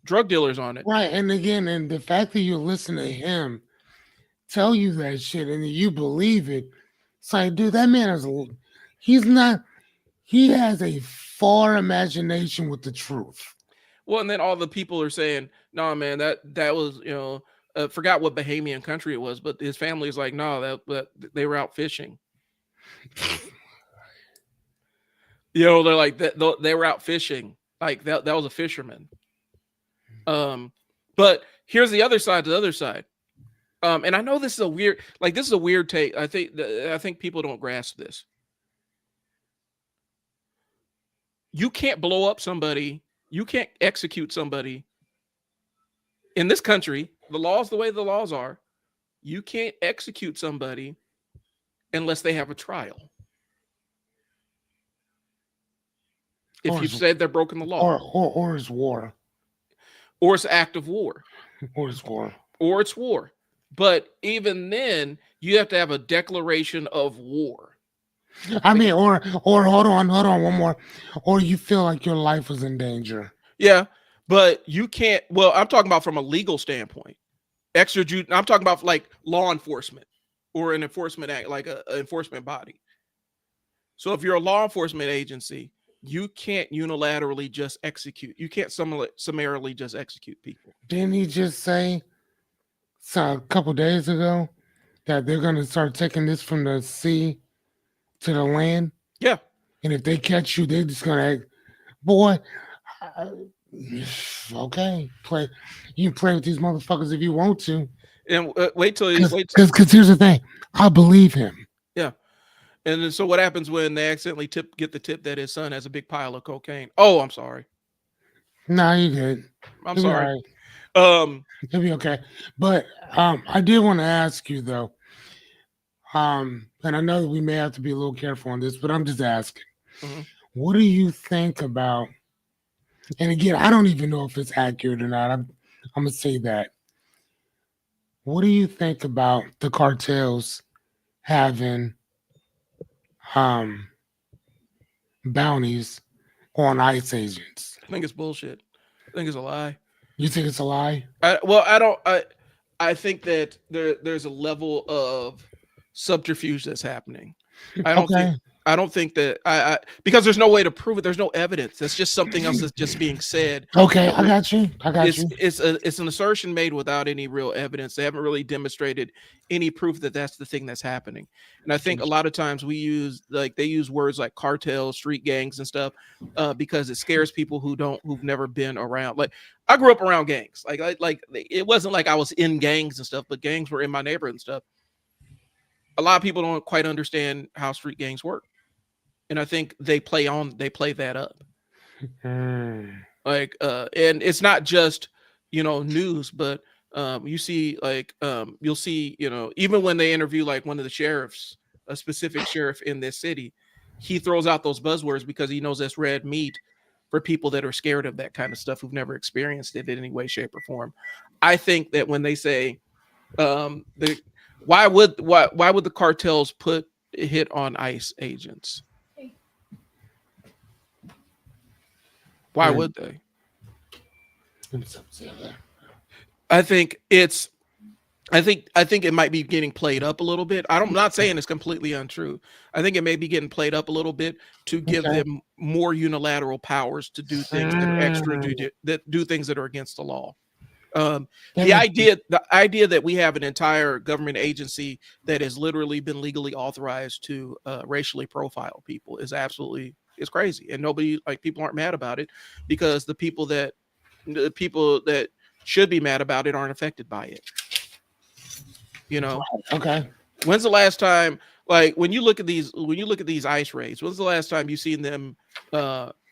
drug dealers on it. Right. And again, and the fact that you listen to him tell you that shit and you believe it, it's like, dude, that man he has a far imagination with the truth. Well, and then all the people are saying, no, man, that was, you know, forgot what Bahamian country it was, but his family is like, no, that they were out fishing. You know, they're like that. They were out fishing. Like that was a fisherman. But here's the other side. And I know this is a weird take. I think people don't grasp this. You can't blow up somebody. You can't execute somebody in this country. The way the laws are, you can't execute somebody unless they have a trial. If you've said they're broken the law, or it's war, or it's act of war, or it's war, or it's war. But even then, you have to have a declaration of war. I mean, or hold on, one more. Or you feel like your life is in danger. Yeah, but you can't. Well, I'm talking about from a legal standpoint. I'm talking about like law enforcement or an enforcement act, like an enforcement body. So if you're a law enforcement agency, you can't unilaterally just execute. You can't summarily just execute people. Didn't he just say a couple days ago that they're going to start taking this from the sea to the land? Yeah. And if they catch you, they're just going to, boy, okay, you can play with these motherfuckers if you want to. And wait till because here's the thing, I believe him. Yeah. And then, so what happens when they accidentally get the tip that his son has a big pile of cocaine? Oh, I'm sorry. No, you good. I'm sorry. Right. It'll be okay. But I did want to ask you though. And I know that we may have to be a little careful on this, but I'm just asking. Mm-hmm. What do you think about? And again, I don't even know if it's accurate or not. I'm gonna say that. what do you think about the cartels having bounties on ICE agents? I think it's bullshit. I think it's a lie. You think it's a lie? I don't. I think that there's a level of subterfuge that's happening. I don't think. Okay. I don't think that because there's no way to prove it. There's no evidence. That's just something else that's just being said. Okay, I got you. I got you. It's an assertion made without any real evidence. They haven't really demonstrated any proof that that's the thing that's happening. And I think a lot of times they use words like cartel, street gangs, and stuff because it scares people who've never been around. Like I grew up around gangs. Like it wasn't like I was in gangs and stuff, but gangs were in my neighborhood and stuff. A lot of people don't quite understand how street gangs work. And I think they play that up. Like and it's not just news, but you see you'll see even when they interview like one of the sheriffs, a specific sheriff in this city, he throws out those buzzwords because he knows that's red meat for people that are scared of that kind of stuff, who've never experienced it in any way, shape, or form. I think that when they say why would the cartels put a hit on ICE agents? Why would they? I think it might be getting played up a little bit. I'm not saying it's completely untrue. I think it may be getting played up a little bit to give them more unilateral powers to do things that are do things that are against the law. The idea that we have an entire government agency that has literally been legally authorized to racially profile people is crazy, and people aren't mad about it because the people that should be mad about it aren't affected by it. Okay. When's the last time, like when you look at these ICE raids, when's the last time you seen them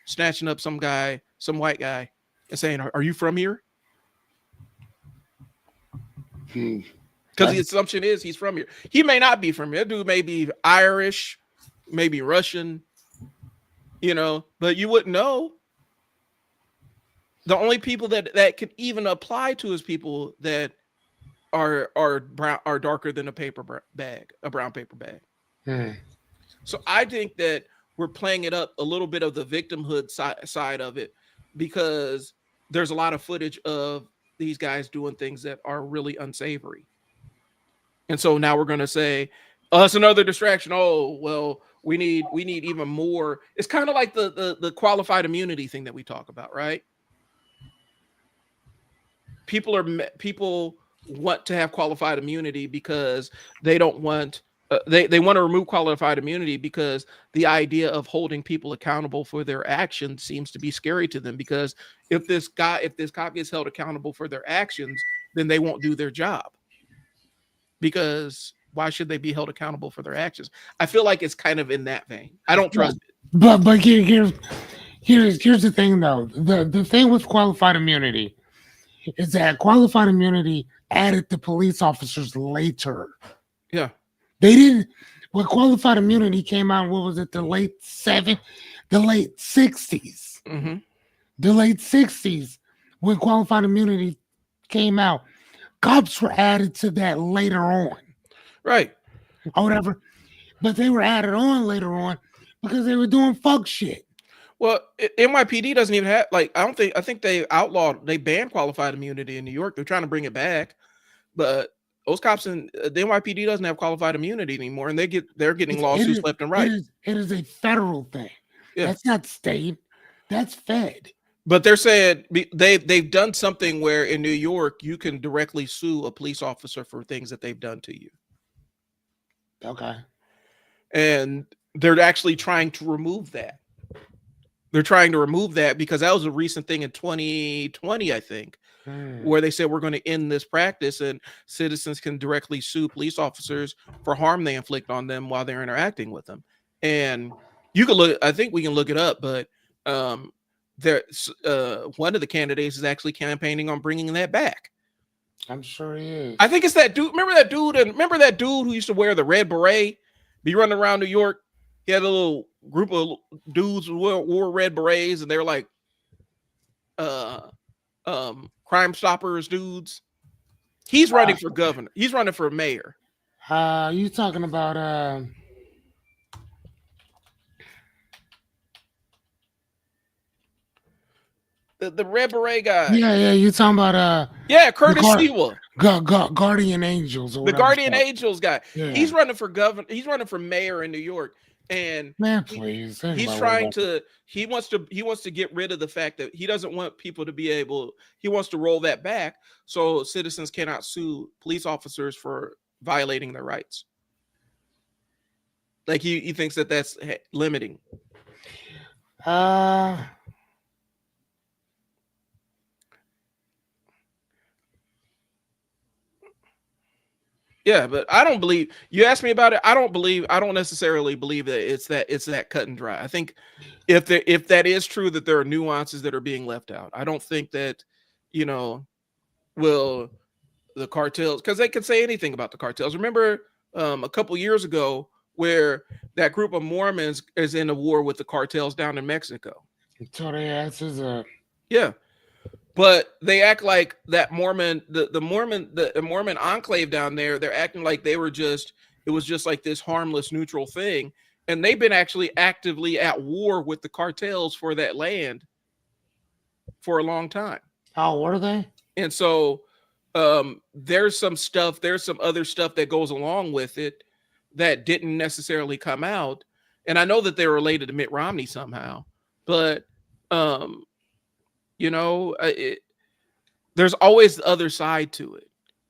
snatching up some white guy and saying, are you from here? Because the assumption is he's from here. He may not be from here. That dude may be Irish, maybe Russian, but you wouldn't know. The only people that could even apply to is people that are brown, are darker than a brown paper bag. So I think that we're playing it up a little bit of the victimhood side of it, because there's a lot of footage of these guys doing things that are really unsavory. And so now we're going to say, that's another distraction. Oh, well, we need even more. It's kind of like the qualified immunity thing that we talk about, right? People want to have qualified immunity because they don't want they want to remove qualified immunity because the idea of holding people accountable for their actions seems to be scary to them, because if this cop gets held accountable for their actions, then they won't do their job, because why should they be held accountable for their actions? I feel like it's kind of in that vein. I don't trust it. But here's the thing though. The thing with qualified immunity is that qualified immunity added the police officers later. Yeah. They didn't. When qualified immunity came out, what was it? The late 60s. Mm-hmm. The late 60s, when qualified immunity came out, cops were added to that later on. Right. Or whatever. But they were added on later on because they were doing fuck shit. Well, NYPD doesn't even have, I think they banned qualified immunity in New York. They're trying to bring it back, but those cops in the NYPD doesn't have qualified immunity anymore, and they're getting lawsuits left and right. It is a federal thing. Yeah. That's not state. That's fed. But they're saying they've done something where in New York you can directly sue a police officer for things that they've done to you. Okay. And they're actually trying to remove that. They're trying to remove that because that was a recent thing in 2020, I think, where they said we're going to end this practice and citizens can directly sue police officers for harm they inflict on them while they're interacting with them. And you can look, I think we can look it up, but there's one of the candidates is actually campaigning on bringing that back. I'm sure he is. I think it's that dude. Remember that dude who used to wear the red beret, be running around New York? He had a little group of dudes who wore red berets, and they're like Crime Stoppers dudes. He's running for governor. He's running for mayor. You talking about the red beret guy? Yeah, you talking about Curtis Sewell. Guardian Angels, or the Guardian Angels guy. Yeah. He's running for governor. He's running for mayor in New York, and man, please, he's trying to. He wants to get rid of the fact that he doesn't want people to be able. He wants to roll that back so citizens cannot sue police officers for violating their rights. Like he thinks that that's limiting. Yeah, but I don't believe you asked me about it. I don't necessarily believe that it's that cut and dry. I think if that is true, that there are nuances that are being left out. I don't think that, will the cartels, because they can say anything about the cartels. Remember a couple years ago where that group of Mormons is in a war with the cartels down in Mexico. So their asses up. Yeah. But they act like that Mormon, the Mormon enclave down there, they're acting like it was just like this harmless, neutral thing. And they've been actually actively at war with the cartels for that land for a long time. Oh, what are they? And so there's some other stuff that goes along with it that didn't necessarily come out. And I know that they're related to Mitt Romney somehow, but there's always the other side to it.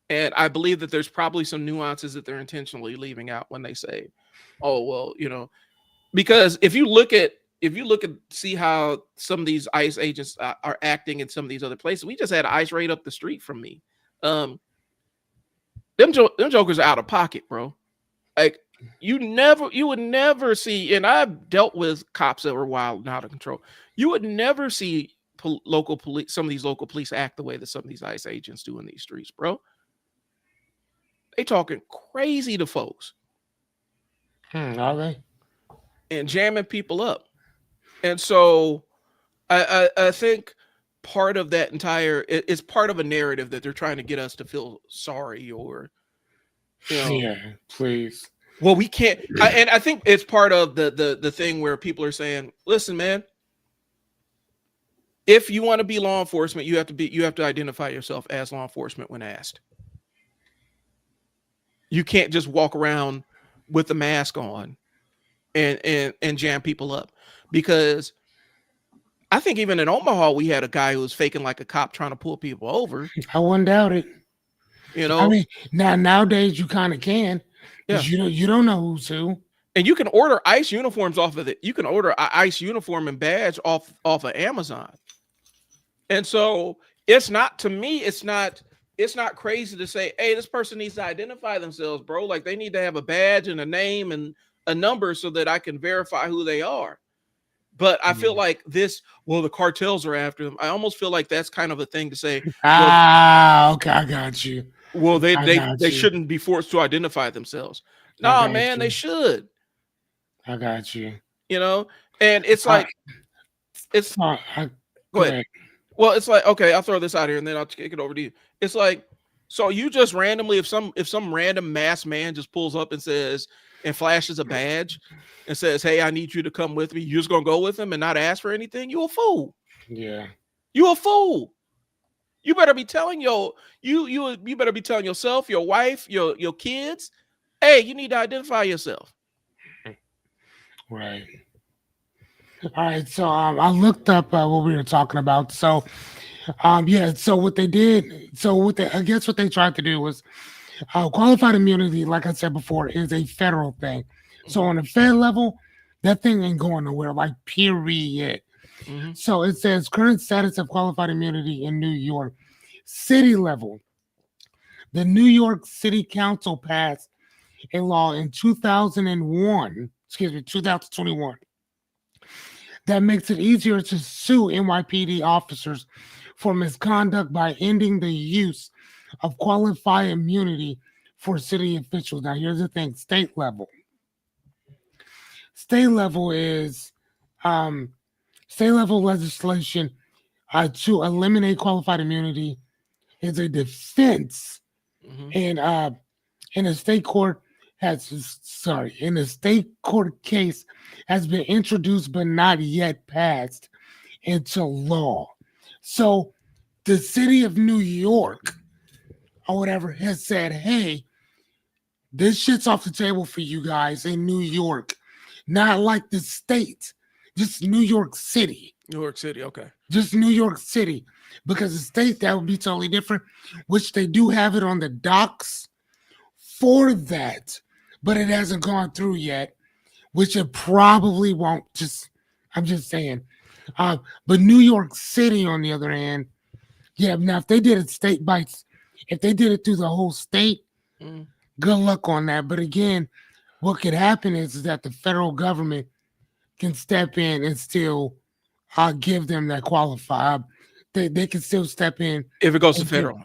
And I believe that there's probably some nuances that they're intentionally leaving out when they say, oh, well, because if you look at see how some of these ICE agents are acting in some of these other places. We just had ICE right up the street from me. Them jokers are out of pocket, bro. Like you would never see, and I've dealt with cops that were wild and out of control. You would never see local police, some of these local police act the way that some of these ICE agents do in these streets, bro. They talking crazy to folks. Are they? And jamming people up. And so I think part of that it's part of a narrative that they're trying to get us to feel sorry or, yeah, please. Well, we can't. And I think it's part of the thing where people are saying, listen, man, if you want to be law enforcement, you have to identify yourself as law enforcement when asked. You can't just walk around with a mask on and jam people up, because I think even in Omaha we had a guy who was faking like a cop trying to pull people over. I wouldn't doubt it. I mean, nowadays you kind of can. Yeah. You don't know who's who. And you can order ICE uniforms off of it. You can order an ICE uniform and badge off of Amazon. And so it's not crazy to say, hey, this person needs to identify themselves, bro. Like they need to have a badge and a name and a number so that I can verify who they are. But I feel like the cartels are after them. I almost feel like that's kind of a thing to say. Okay, I got you. Well, they shouldn't be forced to identify themselves. No, man, they should. I got you. And it's like, go ahead. Well, it's like, okay, I'll throw this out here and then I'll kick it over to you. It's like, so you just randomly, if some random masked man just pulls up and says, and flashes a badge and says, hey, I need you to come with me, you're just gonna go with him and not ask for anything? You a fool. Yeah. You a fool. You better be telling you better be telling yourself, your wife, your kids, hey, you need to identify yourself. Right. All right. So I looked up what we were talking about. So so what they did, I guess what they tried to do was qualified immunity, like I said before, is a federal thing. So on a federal level, that thing ain't going nowhere, like period. Mm-hmm. So it says current status of qualified immunity in New York. City level. The New York City Council passed a law in 2021, 2021, that makes it easier to sue NYPD officers for misconduct by ending the use of qualified immunity for city officials. Now, here's the thing: state level. State level is state level legislation to eliminate qualified immunity is a defense Mhm. And in a state court in a state court case has been introduced but not yet passed into law. So the city of New York or whatever has said, hey, this shit's off the table for you guys in New York. Not like the state, just New York City. New York City, okay. Just New York City. Because the state, that would be totally different, which they do have it on the docks for that, but it hasn't gone through yet, which it probably won't. I'm just saying. But New York City, on the other hand, yeah, now if they did it if they did it through the whole state, good luck on that. But again, what could happen is that the federal government can step in and still give them that qualify. They can still step in if it goes to federal.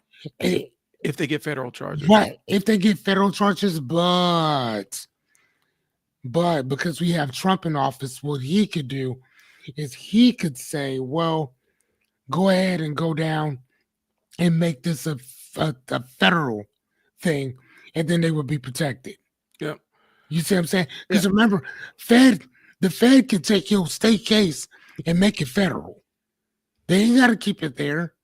If they get federal charges, right? If they get federal charges, but because we have Trump in office, what he could do is he could say, "Well, go ahead and go down and make this a federal thing, and then they would be protected." Yeah, you see what I'm saying? Because remember, the Fed can take your state case and make it federal. They ain't got to keep it there.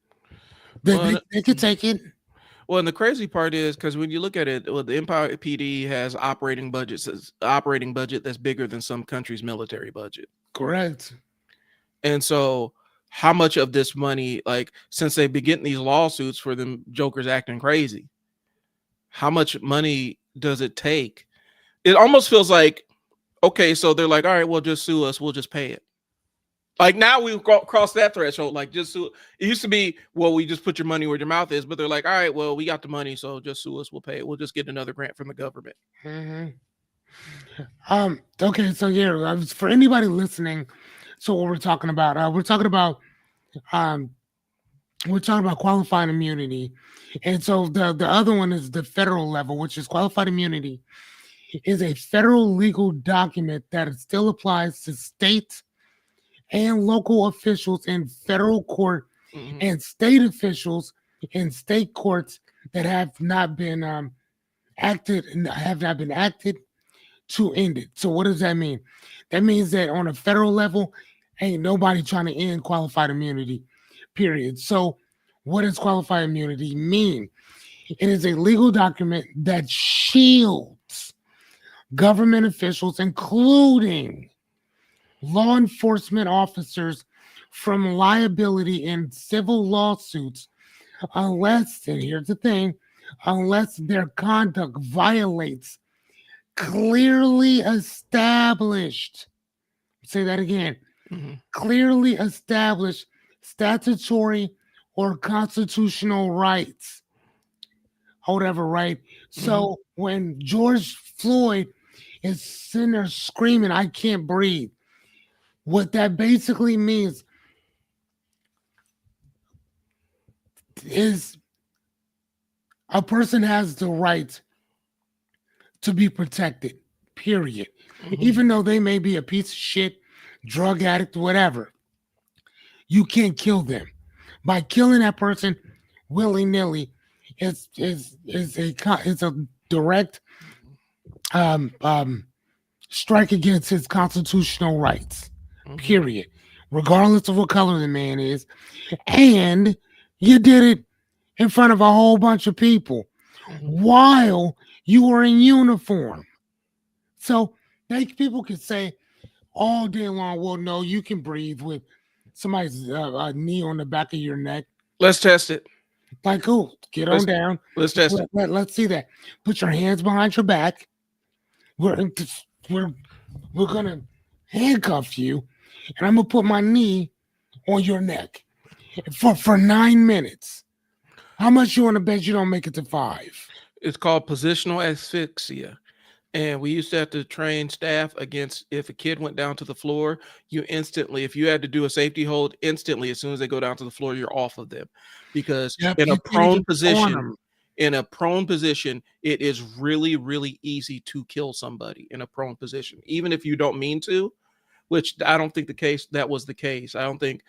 They can take it. Well, and the crazy part is because when you look at it, the Empire PD has operating budget that's bigger than some countries' military budget. Correct. And so, how much of this money, like since they've been getting these lawsuits for them jokers acting crazy, how much money does it take? It almost feels like, okay, so they're like, all right, well, just sue us, we'll just pay it. Like now we've crossed that threshold. Like just sue. It used to be, well, we just put your money where your mouth is, but they're like, all right, well, we got the money, so just sue us, we'll pay it. We'll just get another grant from the government. Mm-hmm. Okay, so yeah, for anybody listening, so what we're talking about qualifying immunity, and so the other one is the federal level, which is qualified immunity, is a federal legal document that still applies to state and local officials in federal court and state officials in state courts that have not been acted to end it. So what does that mean? That means that on a federal level, ain't nobody trying to end qualified immunity, period. So what does qualified immunity mean? It is a legal document that shields government officials, including law enforcement officers, from liability in civil lawsuits unless, and here's the thing, unless their conduct violates clearly established, say that again, clearly established statutory or constitutional rights. Whatever, right? So when George Floyd is sitting there screaming, "I can't breathe," what that basically means is a person has the right to be protected, period. Even though they may be a piece of shit, drug addict, whatever. You can't kill them. By killing that person willy-nilly, it's a direct strike against his constitutional rights, period, regardless of what color the man is. And you did it in front of a whole bunch of people while you were in uniform. So people can say all day long, well, no, you can breathe with somebody's knee on the back of your neck. Let's test it. Like, oh, get on down. Let's test it. Let's see that. Put your hands behind your back. We're gonna handcuff you, and I'm gonna put my knee on your neck for 9 minutes. How much you want to bet you don't make it to 5? It's called positional asphyxia. And we used to have to train staff against, if a kid went down to the floor, you instantly, if you had to do a safety hold, instantly, as soon as they go down to the floor, you're off of them. Because in a prone position, it is really, really easy to kill somebody in a prone position, even if you don't mean to, which I don't think that was the case. I don't think,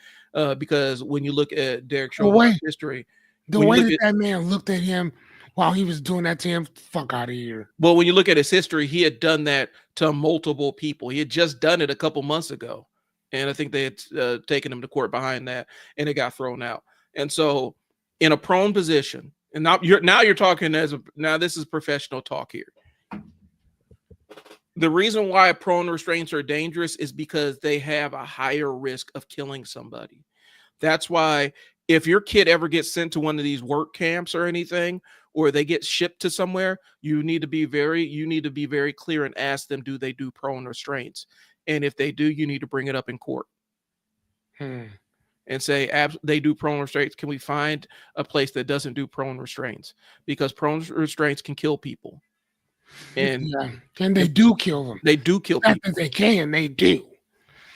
because when you look at Derek Chauvin's history, the way that man looked at him while he was doing that to him. Fuck out of here. Well, when you look at his history, he had done that to multiple people. He had just done it a couple months ago. And I think they had taken him to court behind that, and it got thrown out. And so in a prone position, and now you're talking now this is professional talk here. The reason why prone restraints are dangerous is because they have a higher risk of killing somebody. That's why if your kid ever gets sent to one of these work camps or anything, or they get shipped to somewhere, you need to be very clear and ask them, do they do prone restraints? And if they do, you need to bring it up in court. And say, they do prone restraints. Can we find a place that doesn't do prone restraints? Because prone restraints can kill people. And they do kill them. They do kill people. They can. They do.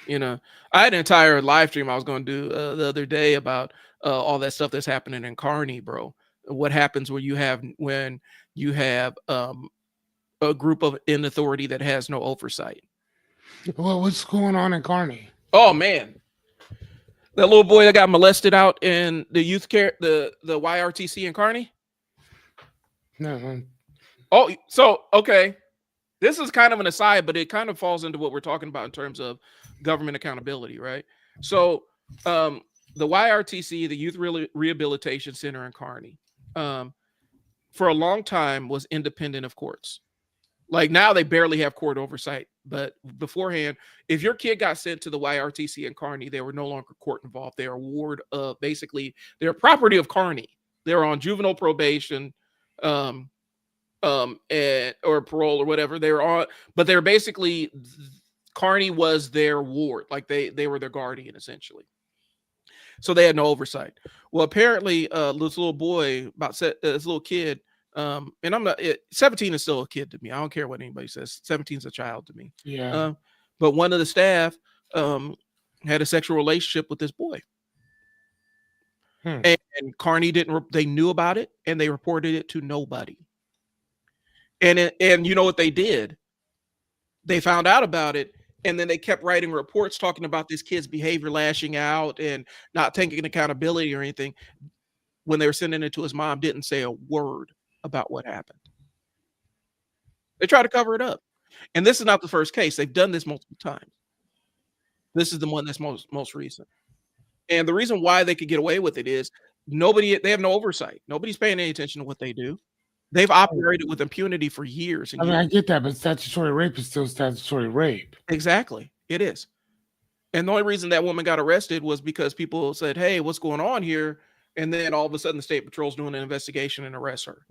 You know, I had an entire live stream I was going to do the other day about all that stuff that's happening in Kearney, bro. What happens when you have a group in authority that has no oversight? Well, what's going on in Kearney? Oh man, that little boy that got molested out in the youth care, the YRTC in Kearney. No. Oh, so okay, this is kind of an aside, but it kind of falls into what we're talking about in terms of government accountability, right? So, the YRTC, the Youth Rehabilitation Center in Kearney, for a long time was independent of courts. Like now they barely have court oversight, but beforehand, if your kid got sent to the YRTC in Kearney, they were no longer court involved. They are a ward of, basically they're property of Kearney. They're on juvenile probation, or parole or whatever. They were on, but they're basically, Kearney was their ward. Like they were their guardian essentially. So they had no oversight. Well, apparently, this little boy, this little kid, and I'm not, 17 is still a kid to me. I don't care what anybody says. 17 is a child to me. Yeah. But one of the staff had a sexual relationship with this boy. And Kearney they knew about it and they reported it to nobody. And you know what they did? They found out about it. And then they kept writing reports talking about this kid's behavior, lashing out and not taking accountability or anything. When they were sending it to his mom, didn't say a word about what happened. They tried to cover it up. And this is not the first case. They've done this multiple times. This is the one that's most recent. And the reason why they could get away with it is they have no oversight. Nobody's paying any attention to what they do. They've operated with impunity for years. I mean, I get that, but statutory rape is still statutory rape. Exactly. It is. And the only reason that woman got arrested was because people said, hey, what's going on here? And then all of a sudden the state patrol's doing an investigation and arrest her.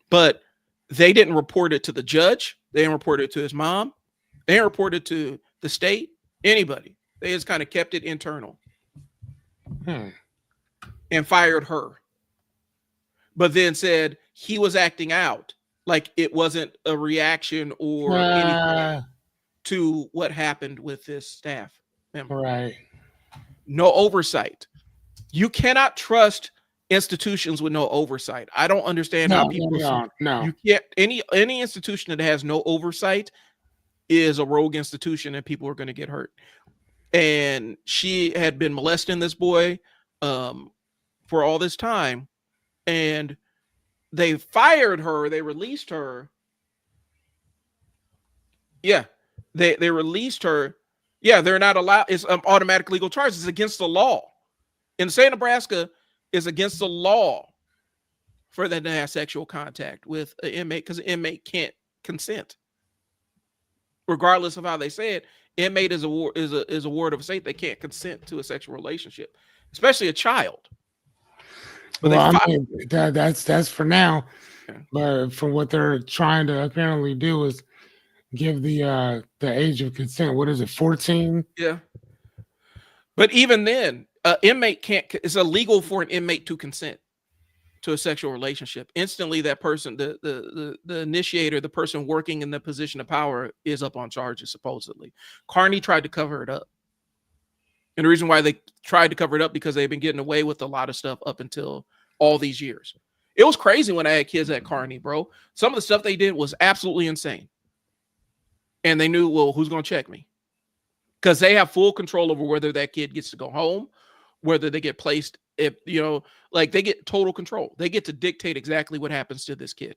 But they didn't report it to the judge. They didn't report it to his mom. They didn't report it to the state, anybody. They just kind of kept it internal and fired her. But then said he was acting out, like it wasn't a reaction or anything to what happened with this staff member. Right. No oversight. You cannot trust institutions with no oversight. I don't understand how people. No. You can't. Any institution that has no oversight is a rogue institution, and people are going to get hurt. And she had been molesting this boy for all this time. And they fired her. They released her. Yeah, they released her. Yeah, they're not allowed. It's automatic legal charge. It's against the law. In the state of Nebraska, it's against the law for them to have sexual contact with an inmate because an inmate can't consent. Regardless of how they say it, inmate is a ward of a state. They can't consent to a sexual relationship, especially a child. But well, I mean, that's for now. Okay. But from what they're trying to apparently do is give the age of consent. What is it, 14? Yeah. But even then, inmate can't. It's illegal for an inmate to consent to a sexual relationship. Instantly, that person, the initiator, the person working in the position of power, is up on charges. Supposedly, Kearney tried to cover it up. And the reason why they tried to cover it up because they've been getting away with a lot of stuff up until all these years. It was crazy when I had kids at Kearney, bro. Some of the stuff they did was absolutely insane. And they knew, well, who's going to check me? Because they have full control over whether that kid gets to go home, whether they get placed if like they get total control. They get to dictate exactly what happens to this kid.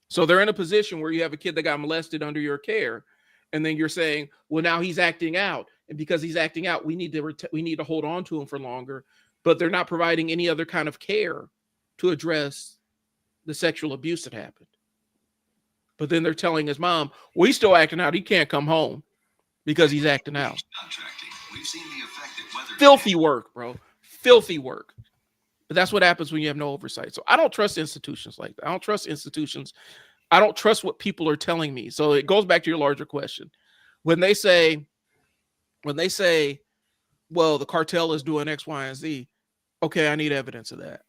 So they're in a position where you have a kid that got molested under your care, and then you're saying, well, now he's acting out, and because he's acting out, we need to hold on to him for longer. But they're not providing any other kind of care to address the sexual abuse that happened. But then they're telling his mom, well, he's still acting out. He can't come home because he's acting out. Filthy work, bro. Filthy work. But that's what happens when you have no oversight. So I don't trust institutions like that. I don't trust institutions. I don't trust what people are telling me. So it goes back to your larger question. When they say, well, the cartel is doing X, Y, and Z. Okay, I need evidence of that.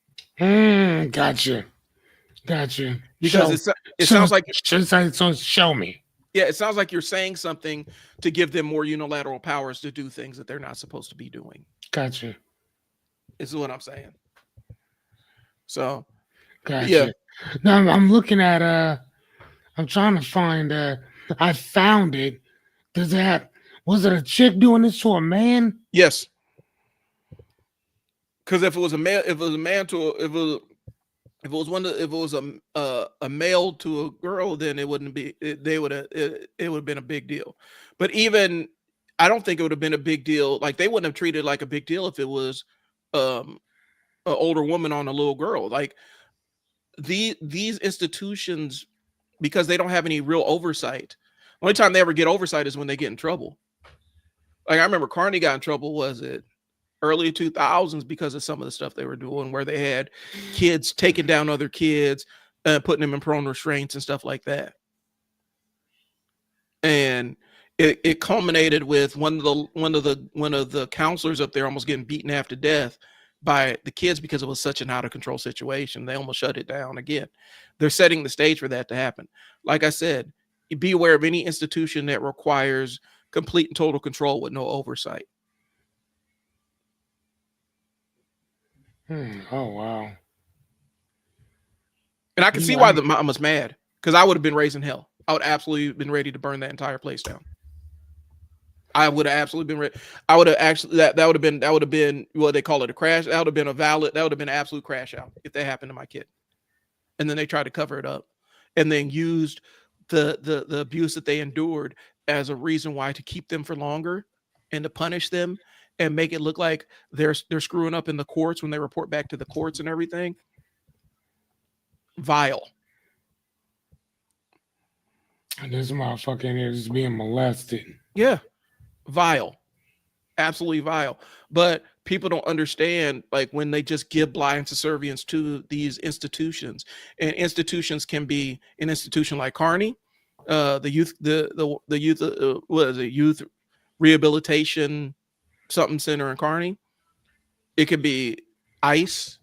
Gotcha. Because it sounds like show me. Yeah, it sounds like you're saying something to give them more unilateral powers to do things that they're not supposed to be doing. Gotcha. Is what I'm saying. So, gotcha. Yeah. Now I'm looking at I'm trying to find I found it. Was it a chick doing this to a man? Yes. Because if it was a male to a girl, then it wouldn't be. It would have been a big deal. But even I don't think it would have been a big deal. Like they wouldn't have treated it like a big deal if it was an older woman on a little girl. Like these institutions, because they don't have any real oversight. The only time they ever get oversight is when they get in trouble. Like I remember Carney got in trouble. Was it early 2000s because of some of the stuff they were doing, where they had kids taking down other kids and putting them in prone restraints and stuff like that. And it culminated with one of the counselors up there almost getting beaten half to death by the kids because it was such an out of control situation. They almost shut it down again. They're setting the stage for that to happen. Like I said, be aware of any institution that requires complete and total control with no oversight. Oh, wow. And I can see why the mom was mad, because I would have been raising hell. I would absolutely been ready to burn that entire place down. I would have absolutely been ready. I would have actually that would have been what they call it, a crash. That would have been an absolute crash out if that happened to my kid. And then they tried to cover it up and then used the abuse that they endured as a reason why to keep them for longer and to punish them and make it look like they're screwing up in the courts when they report back to the courts and everything. Vile. And this motherfucker is being molested. Yeah. Vile. Absolutely vile. But people don't understand, like, when they just give blind subservience to these institutions. And institutions can be an institution like Carney, the youth rehabilitation something center in Carney. It could be ICE.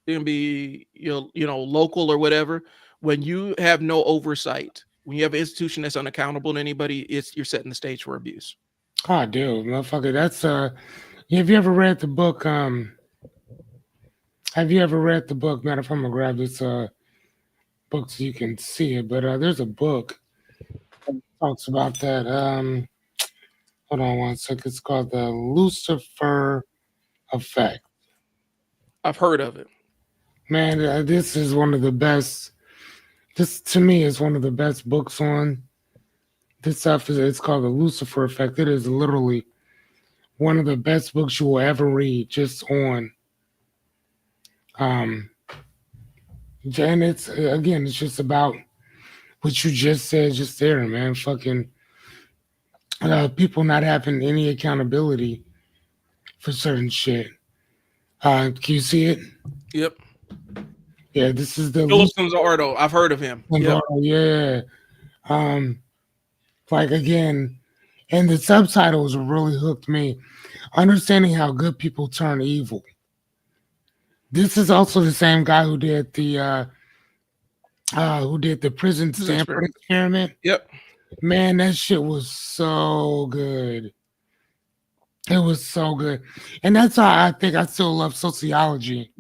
It can be local or whatever. When you have no oversight, when you have an institution that's unaccountable to anybody, you're setting the stage for abuse. Oh, dude, motherfucker, that's have you ever read the book? Matter of fact, I'm gonna grab this book so you can see it. But there's a book that talks about that. Hold on one second. It's called The Lucifer Effect. I've heard of it. Man, this is one of the best. This to me is one of the best books on this stuff. It's called The Lucifer Effect. It is literally one of the best books you will ever read, just on. And it's just about what you just said, just there, man. Fucking people not having any accountability for certain shit. Can you see it? Yep. Yeah, this is the Philip Zimbardo. I've heard of him. Yep. Yeah. Like again, and the subtitles really hooked me. Understanding how good people turn evil. This is also the same guy who did the prison Stanford experiment. Yep. Man, that shit was so good. It was so good. And that's why I think I still love sociology.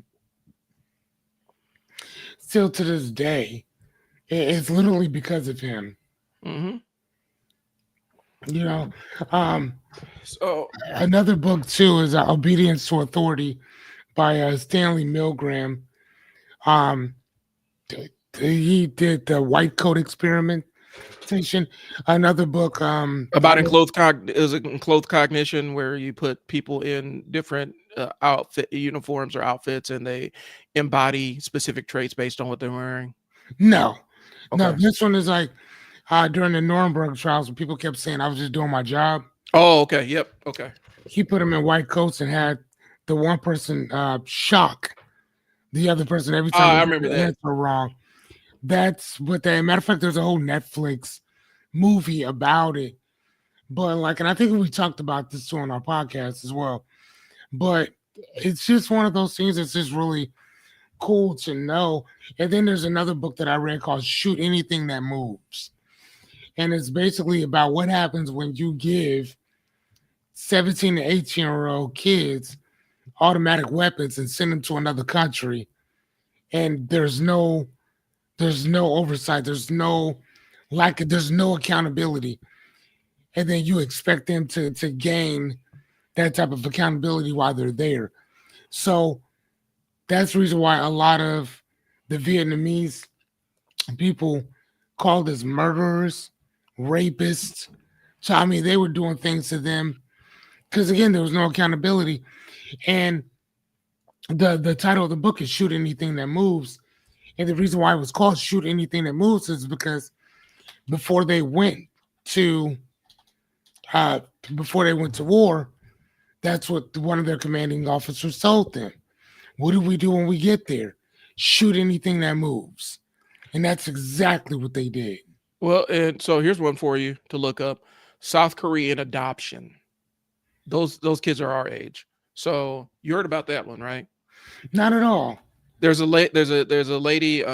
Still to this day. It's literally because of him. Mm-hmm. You know, um, So another book too is Obedience to Authority by Stanley Milgram. Um, he did the white coat experimentation. Another book, about enclosed cognition, where you put people in different outfit uniforms or outfits, and they embody specific traits based on what they're wearing. no, no, Okay. this one is like during the Nuremberg trials when people kept saying I was just doing my job. Oh, okay. Yep. Okay. He put them in white coats and had the one person shock the other person every time they I got remember the that. answer wrong. That's what they. Matter of fact, there's a whole Netflix movie about it. But like, and I think we talked about this too on our podcast as well. But it's just one of those things that's just really cool to know. And then there's another book that I read called Shoot Anything That Moves. And it's basically about what happens when you give 17 to 18-year-old kids automatic weapons and send them to another country. And there's no oversight, there's no accountability. And then you expect them to gain that type of accountability while they're there. So that's the reason why a lot of the Vietnamese people called as murderers, rapists. So I mean, they were doing things to them because again, there was no accountability. And the title of the book is "Shoot Anything That Moves," and the reason why it was called "Shoot Anything That Moves" is because before they went to uh, before they went to war, that's what one of their commanding officers told them. What do we do when we get there? Shoot anything that moves. And that's exactly what they did. Well, and so here's one for you to look up: South Korean adoption. Those kids are our age. So you heard about that one, right? Not at all. There's a lady.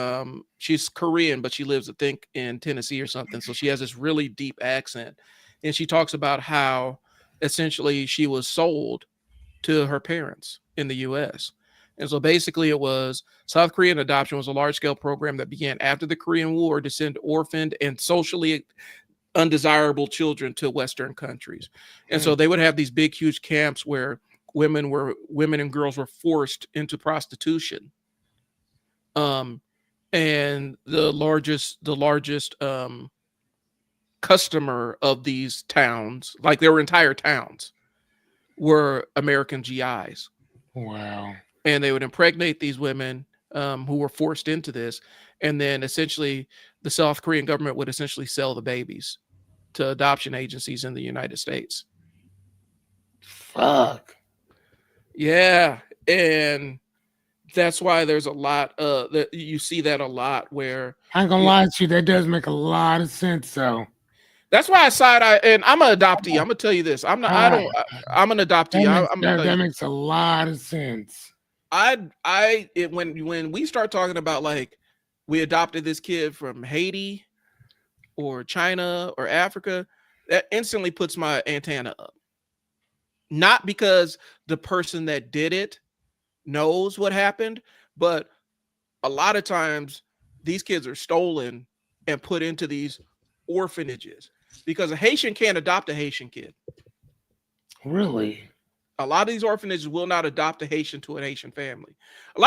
She's Korean, but she lives, I think, in Tennessee or something. So she has this really deep accent, and she talks about how essentially she was sold to her parents in the U.S. And so basically, it was South Korean adoption was a large scale program that began after the Korean War to send orphaned and socially undesirable children to Western countries. And so they would have these big, huge camps where women and girls were forced into prostitution. And the largest customer of these towns, like there were entire towns, were American GIs. Wow. And they would impregnate these women who were forced into this, and then essentially the South Korean government would essentially sell the babies to adoption agencies in the United States. Fuck. Yeah, and that's why there's a lot that you see that a lot where I ain't gonna lie to you, that does make a lot of sense though. that's why and I'm an adoptee. I'm gonna tell you this. I'm an adoptee. That makes a lot of sense. When we start talking about like we adopted this kid from Haiti or China or Africa, that instantly puts my antenna up. Not because the person that did it knows what happened, but a lot of times these kids are stolen and put into these orphanages because a Haitian can't adopt a Haitian kid. Really? A lot of these orphanages will not adopt a Haitian to an Haitian family. A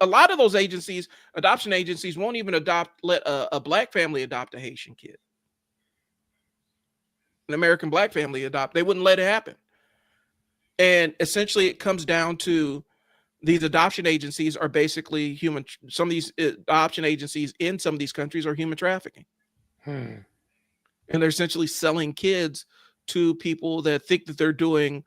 lot of those agencies, adoption agencies, won't even let a black family adopt a Haitian kid. An American black family adopt. They wouldn't let it happen. And essentially, it comes down to these adoption agencies are basically human. Some of these adoption agencies in some of these countries are human trafficking. And they're essentially selling kids to people that think that they're doing,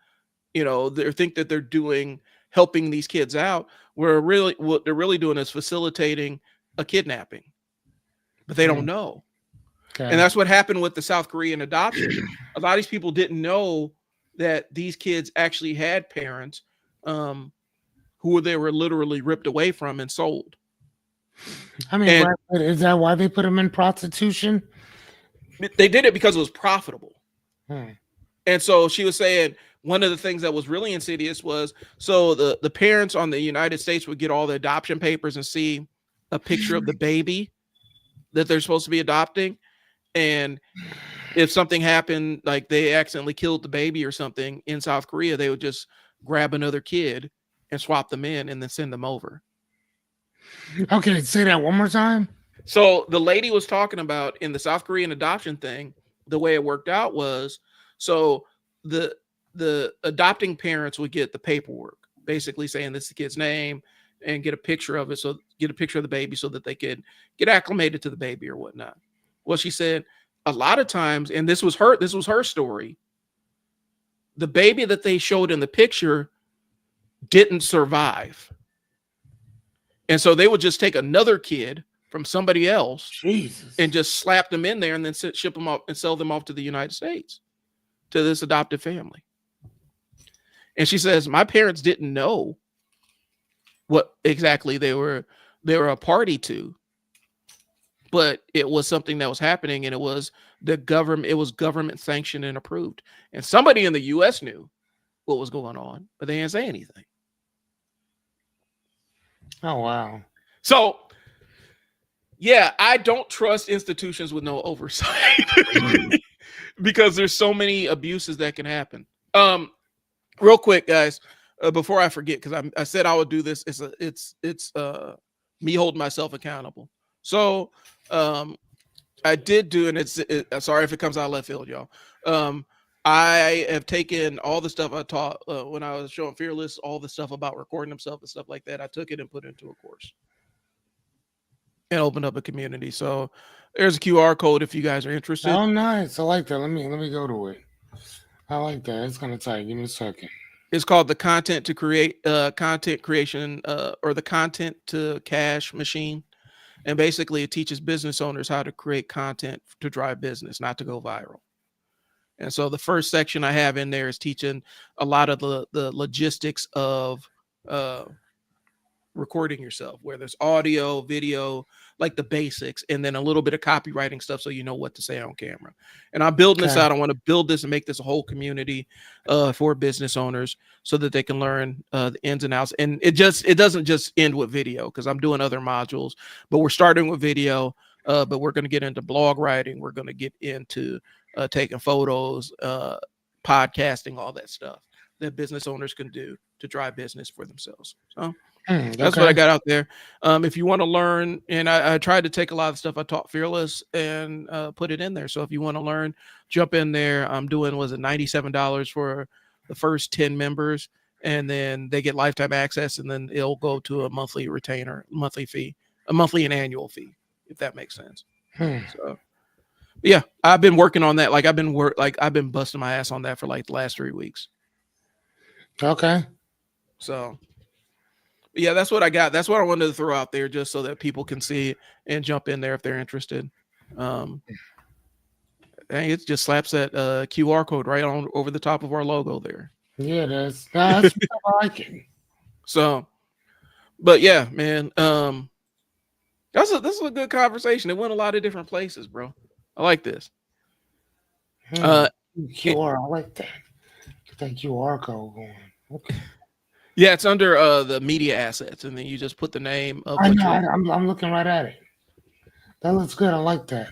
helping these kids out, where really what they're really doing is facilitating a kidnapping, but they don't know. Okay. And that's what happened with the South Korean adoption. A lot of these people didn't know that these kids actually had parents who they were literally ripped away from and sold. I mean, is that why they put them in prostitution? They did it because it was profitable. And so she was saying one of the things that was really insidious was, so the parents on the United States would get all the adoption papers and see a picture of the baby that they're supposed to be adopting. And if something happened, like they accidentally killed the baby or something in South Korea, they would just grab another kid and swap them in and then send them over. Okay, say that one more time. So the lady was talking about in the South Korean adoption thing, the way it worked out was so the adopting parents would get the paperwork, basically saying this is the kid's name and get a picture of it. So get a picture of the baby so that they could get acclimated to the baby or whatnot. Well, she said a lot of times, and this was her story, the baby that they showed in the picture didn't survive. And so they would just take another kid from somebody else Jesus. and just slap them in there and then ship them off and sell them off to the United States to this adoptive family. And she says, my parents didn't know what exactly they were a party to, but it was something that was happening, and it was government sanctioned and approved. And somebody in the US knew what was going on, but they didn't say anything. Oh, wow. So yeah, I don't trust institutions with no oversight because there's so many abuses that can happen. Real quick, guys, before I forget, because I said I would do this. It's me holding myself accountable. So I did do, and sorry if it comes out of left field, y'all. I have taken all the stuff I taught when I was showing Fearless, all the stuff about recording himself and stuff like that. I took it and put it into a course and opened up a community. So there's a QR code if you guys are interested. Oh, nice. I like that. Let me go to it. I like that. It's gonna take. Give me a second. It's called the content creation or the content to cash machine. And basically it teaches business owners how to create content to drive business, not to go viral. And so the first section I have in there is teaching a lot of the logistics of recording yourself, where there's audio, video, like the basics, and then a little bit of copywriting stuff so you know what to say on camera. And I'm building this out. I want to build this and make this a whole community for business owners so that they can learn the ins and outs. And it doesn't just end with video, because I'm doing other modules, but we're starting with video, but we're going to get into blog writing. We're going to get into taking photos, podcasting, all that stuff that business owners can do to drive business for themselves. So that's what I got out there. If you want to learn, and I tried to take a lot of stuff I taught Fearless and put it in there. So if you want to learn, jump in there. I'm doing, was it $97 for the first 10 members, and then they get lifetime access, and then it'll go to a monthly retainer, monthly fee, a monthly and annual fee, if that makes sense. So yeah, I've been working on that. I've been busting my ass on that for like the last 3 weeks. Okay. So yeah, that's what I got. That's what I wanted to throw out there, just so that people can see it and jump in there if they're interested. And it just slaps that QR code right on over the top of our logo there. Yeah, that's I like it. So, but yeah, man, this is a good conversation. It went a lot of different places, bro. I like this. QR, I like that. Get that QR code going. Okay. Yeah, it's under the media assets, and then you just put the name of. I know. I'm looking right at it. That looks good. I like that.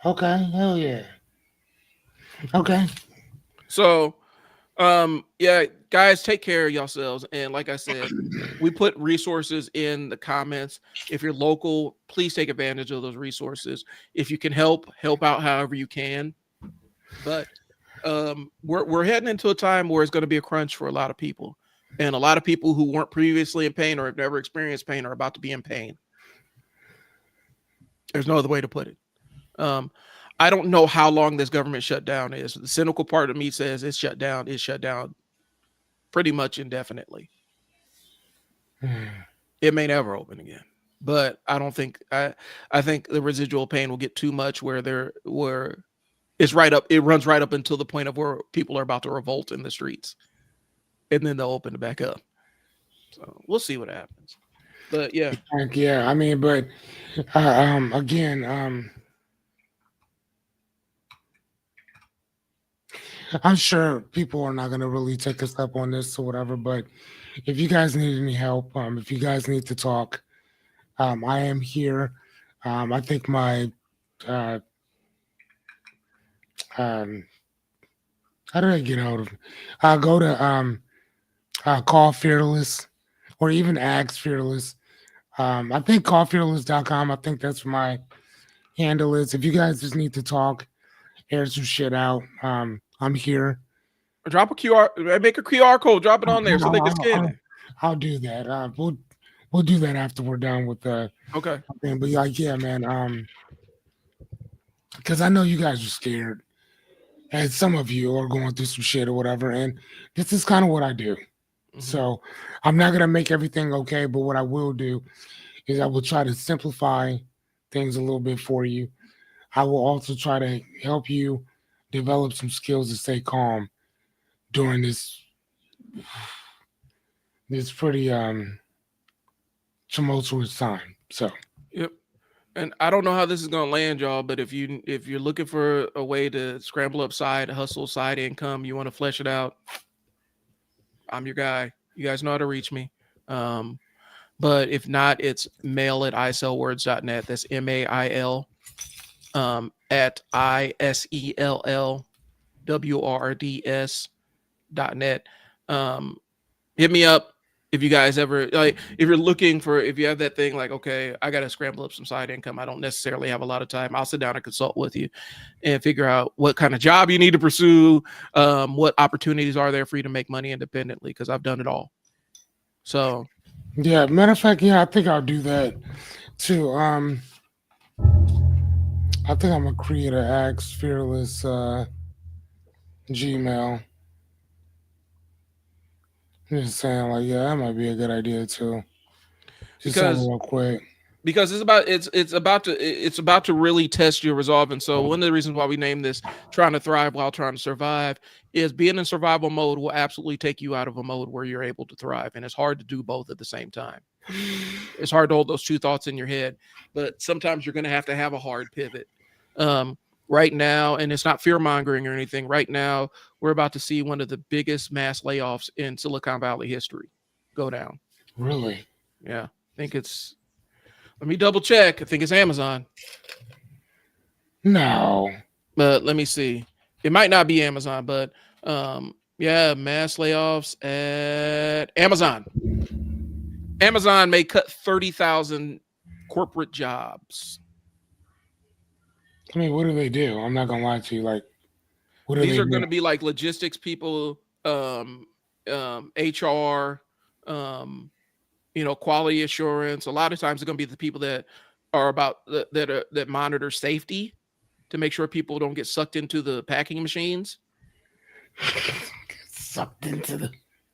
Okay. Hell yeah. Okay. So, yeah, guys, take care of yourselves. And like I said, we put resources in the comments. If you're local, please take advantage of those resources. If you can help out however you can. But we're heading into a time where it's going to be a crunch for a lot of people, and a lot of people who weren't previously in pain or have never experienced pain are about to be in pain. There's no other way to put it. I don't know how long this government shutdown is. The cynical part of me says it's shut down pretty much indefinitely. It may never open again, but I don't think I think the residual pain will get too much where it's right up. It runs right up until the point of where people are about to revolt in the streets, and then they'll open it back up. So we'll see what happens. But yeah, I mean, but again, I'm sure people are not going to really take us up on this or whatever. But if you guys need any help, if you guys need to talk, I am here. I think my how did I get out of it? I'll go to Call Fearless or even Ask Fearless. I think callfearless.com. I think that's my handle is. If you guys just need to talk, air some shit out, I'm here. Drop a QR, make a QR code, drop it on there so they can I'll, scan it. I'll do that. We'll do that after we're done with the Okay. thing. But like, yeah, man. Because I know you guys are scared, and some of you are going through some shit or whatever. And this is kind of what I do. Mm-hmm. So I'm not gonna make everything okay, but what I will do is I will try to simplify things a little bit for you. I will also try to help you develop some skills to stay calm during this pretty tumultuous time. So Yep. And I don't know how this is gonna land, y'all, but if you're looking for a way to scramble up side hustle, side income, you want to flesh it out, I'm your guy. You guys know how to reach me. But if not, it's mail@isellwords.net. That's MAIL at ISELLWORDS.net. Hit me up if you guys ever like, if you're looking for, if you have that thing like, okay, I got to scramble up some side income. I don't necessarily have a lot of time. I'll sit down and consult with you and figure out what kind of job you need to pursue, what opportunities are there for you to make money independently, because I've done it all. So yeah, matter of fact, yeah, I think I'll do that too. I think I'm gonna create an Ask Fearless Gmail. I'm just saying, like, yeah, that might be a good idea too. Just something real quick. Because it's about to really test your resolve. And so one of the reasons why we named this Trying to Thrive While Trying to Survive is being in survival mode will absolutely take you out of a mode where you're able to thrive. And it's hard to do both at the same time. It's hard to hold those two thoughts in your head, but sometimes you're going to have a hard pivot. Right now, and it's not fear mongering or anything, right now, we're about to see one of the biggest mass layoffs in Silicon Valley history go down. Really? Yeah. I think it's, let me double check. I think it's Amazon. No. But let me see. It might not be Amazon, but yeah, mass layoffs at Amazon. Amazon may cut 30,000 corporate jobs. I mean, what do they do? I'm not gonna lie to you. Like, what are these they are going to do? be like logistics people, HR, quality assurance. A lot of times it's going to be the people that are that monitor safety to make sure people don't get sucked into the packing machines. Sucked into the.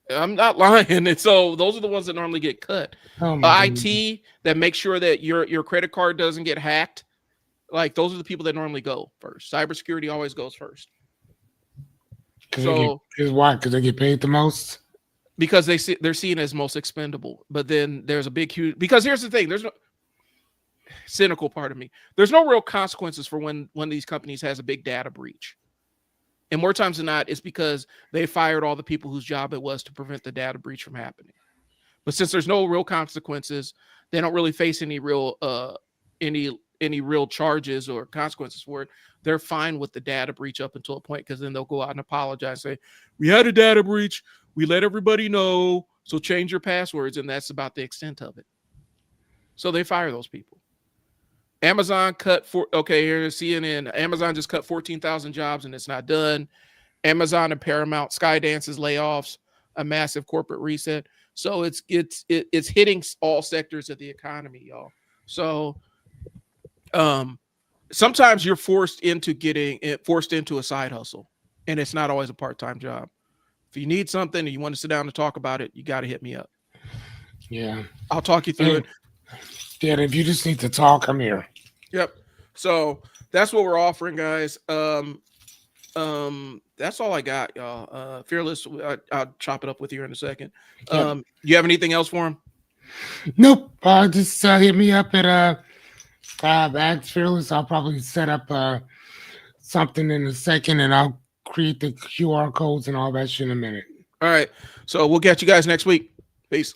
I'm not lying. And so those are the ones that normally get cut. IT that makes sure that your credit card doesn't get hacked. Like, those are the people that normally go first. Cybersecurity always goes first. So why? Because they get paid the most. Because they're seen as most expendable. But then there's a big huge, because here's the thing. There's no cynical part of me. There's no real consequences for when one of these companies has a big data breach. And more times than not, it's because they fired all the people whose job it was to prevent the data breach from happening. But since there's no real consequences, they don't really face any real any real charges or consequences for it. They're fine with the data breach up until a point, because then they'll go out and apologize, say, we had a data breach, we let everybody know, so change your passwords, and that's about the extent of it. So they fire those people. Amazon here's CNN. Amazon just cut 14,000 jobs and it's not done. Amazon and Paramount, Skydance's layoffs, a massive corporate reset. So it's hitting all sectors of the economy, y'all. So sometimes you're forced into a side hustle, and it's not always a part-time job. If you need something and you want to sit down and talk about it, you got to hit me up. Yeah, I'll talk you through it. Yeah, if you just need to talk, I'm here. Yep. So that's what we're offering, guys. That's all I got, y'all. Fearless, I'll chop it up with you in a second. Yep. You have anything else for him? Nope. Just hit me up at Ask Fearless. I'll probably set up something in a second, and I'll create the QR codes and all that shit in a minute. All right. So we'll catch you guys next week. Peace.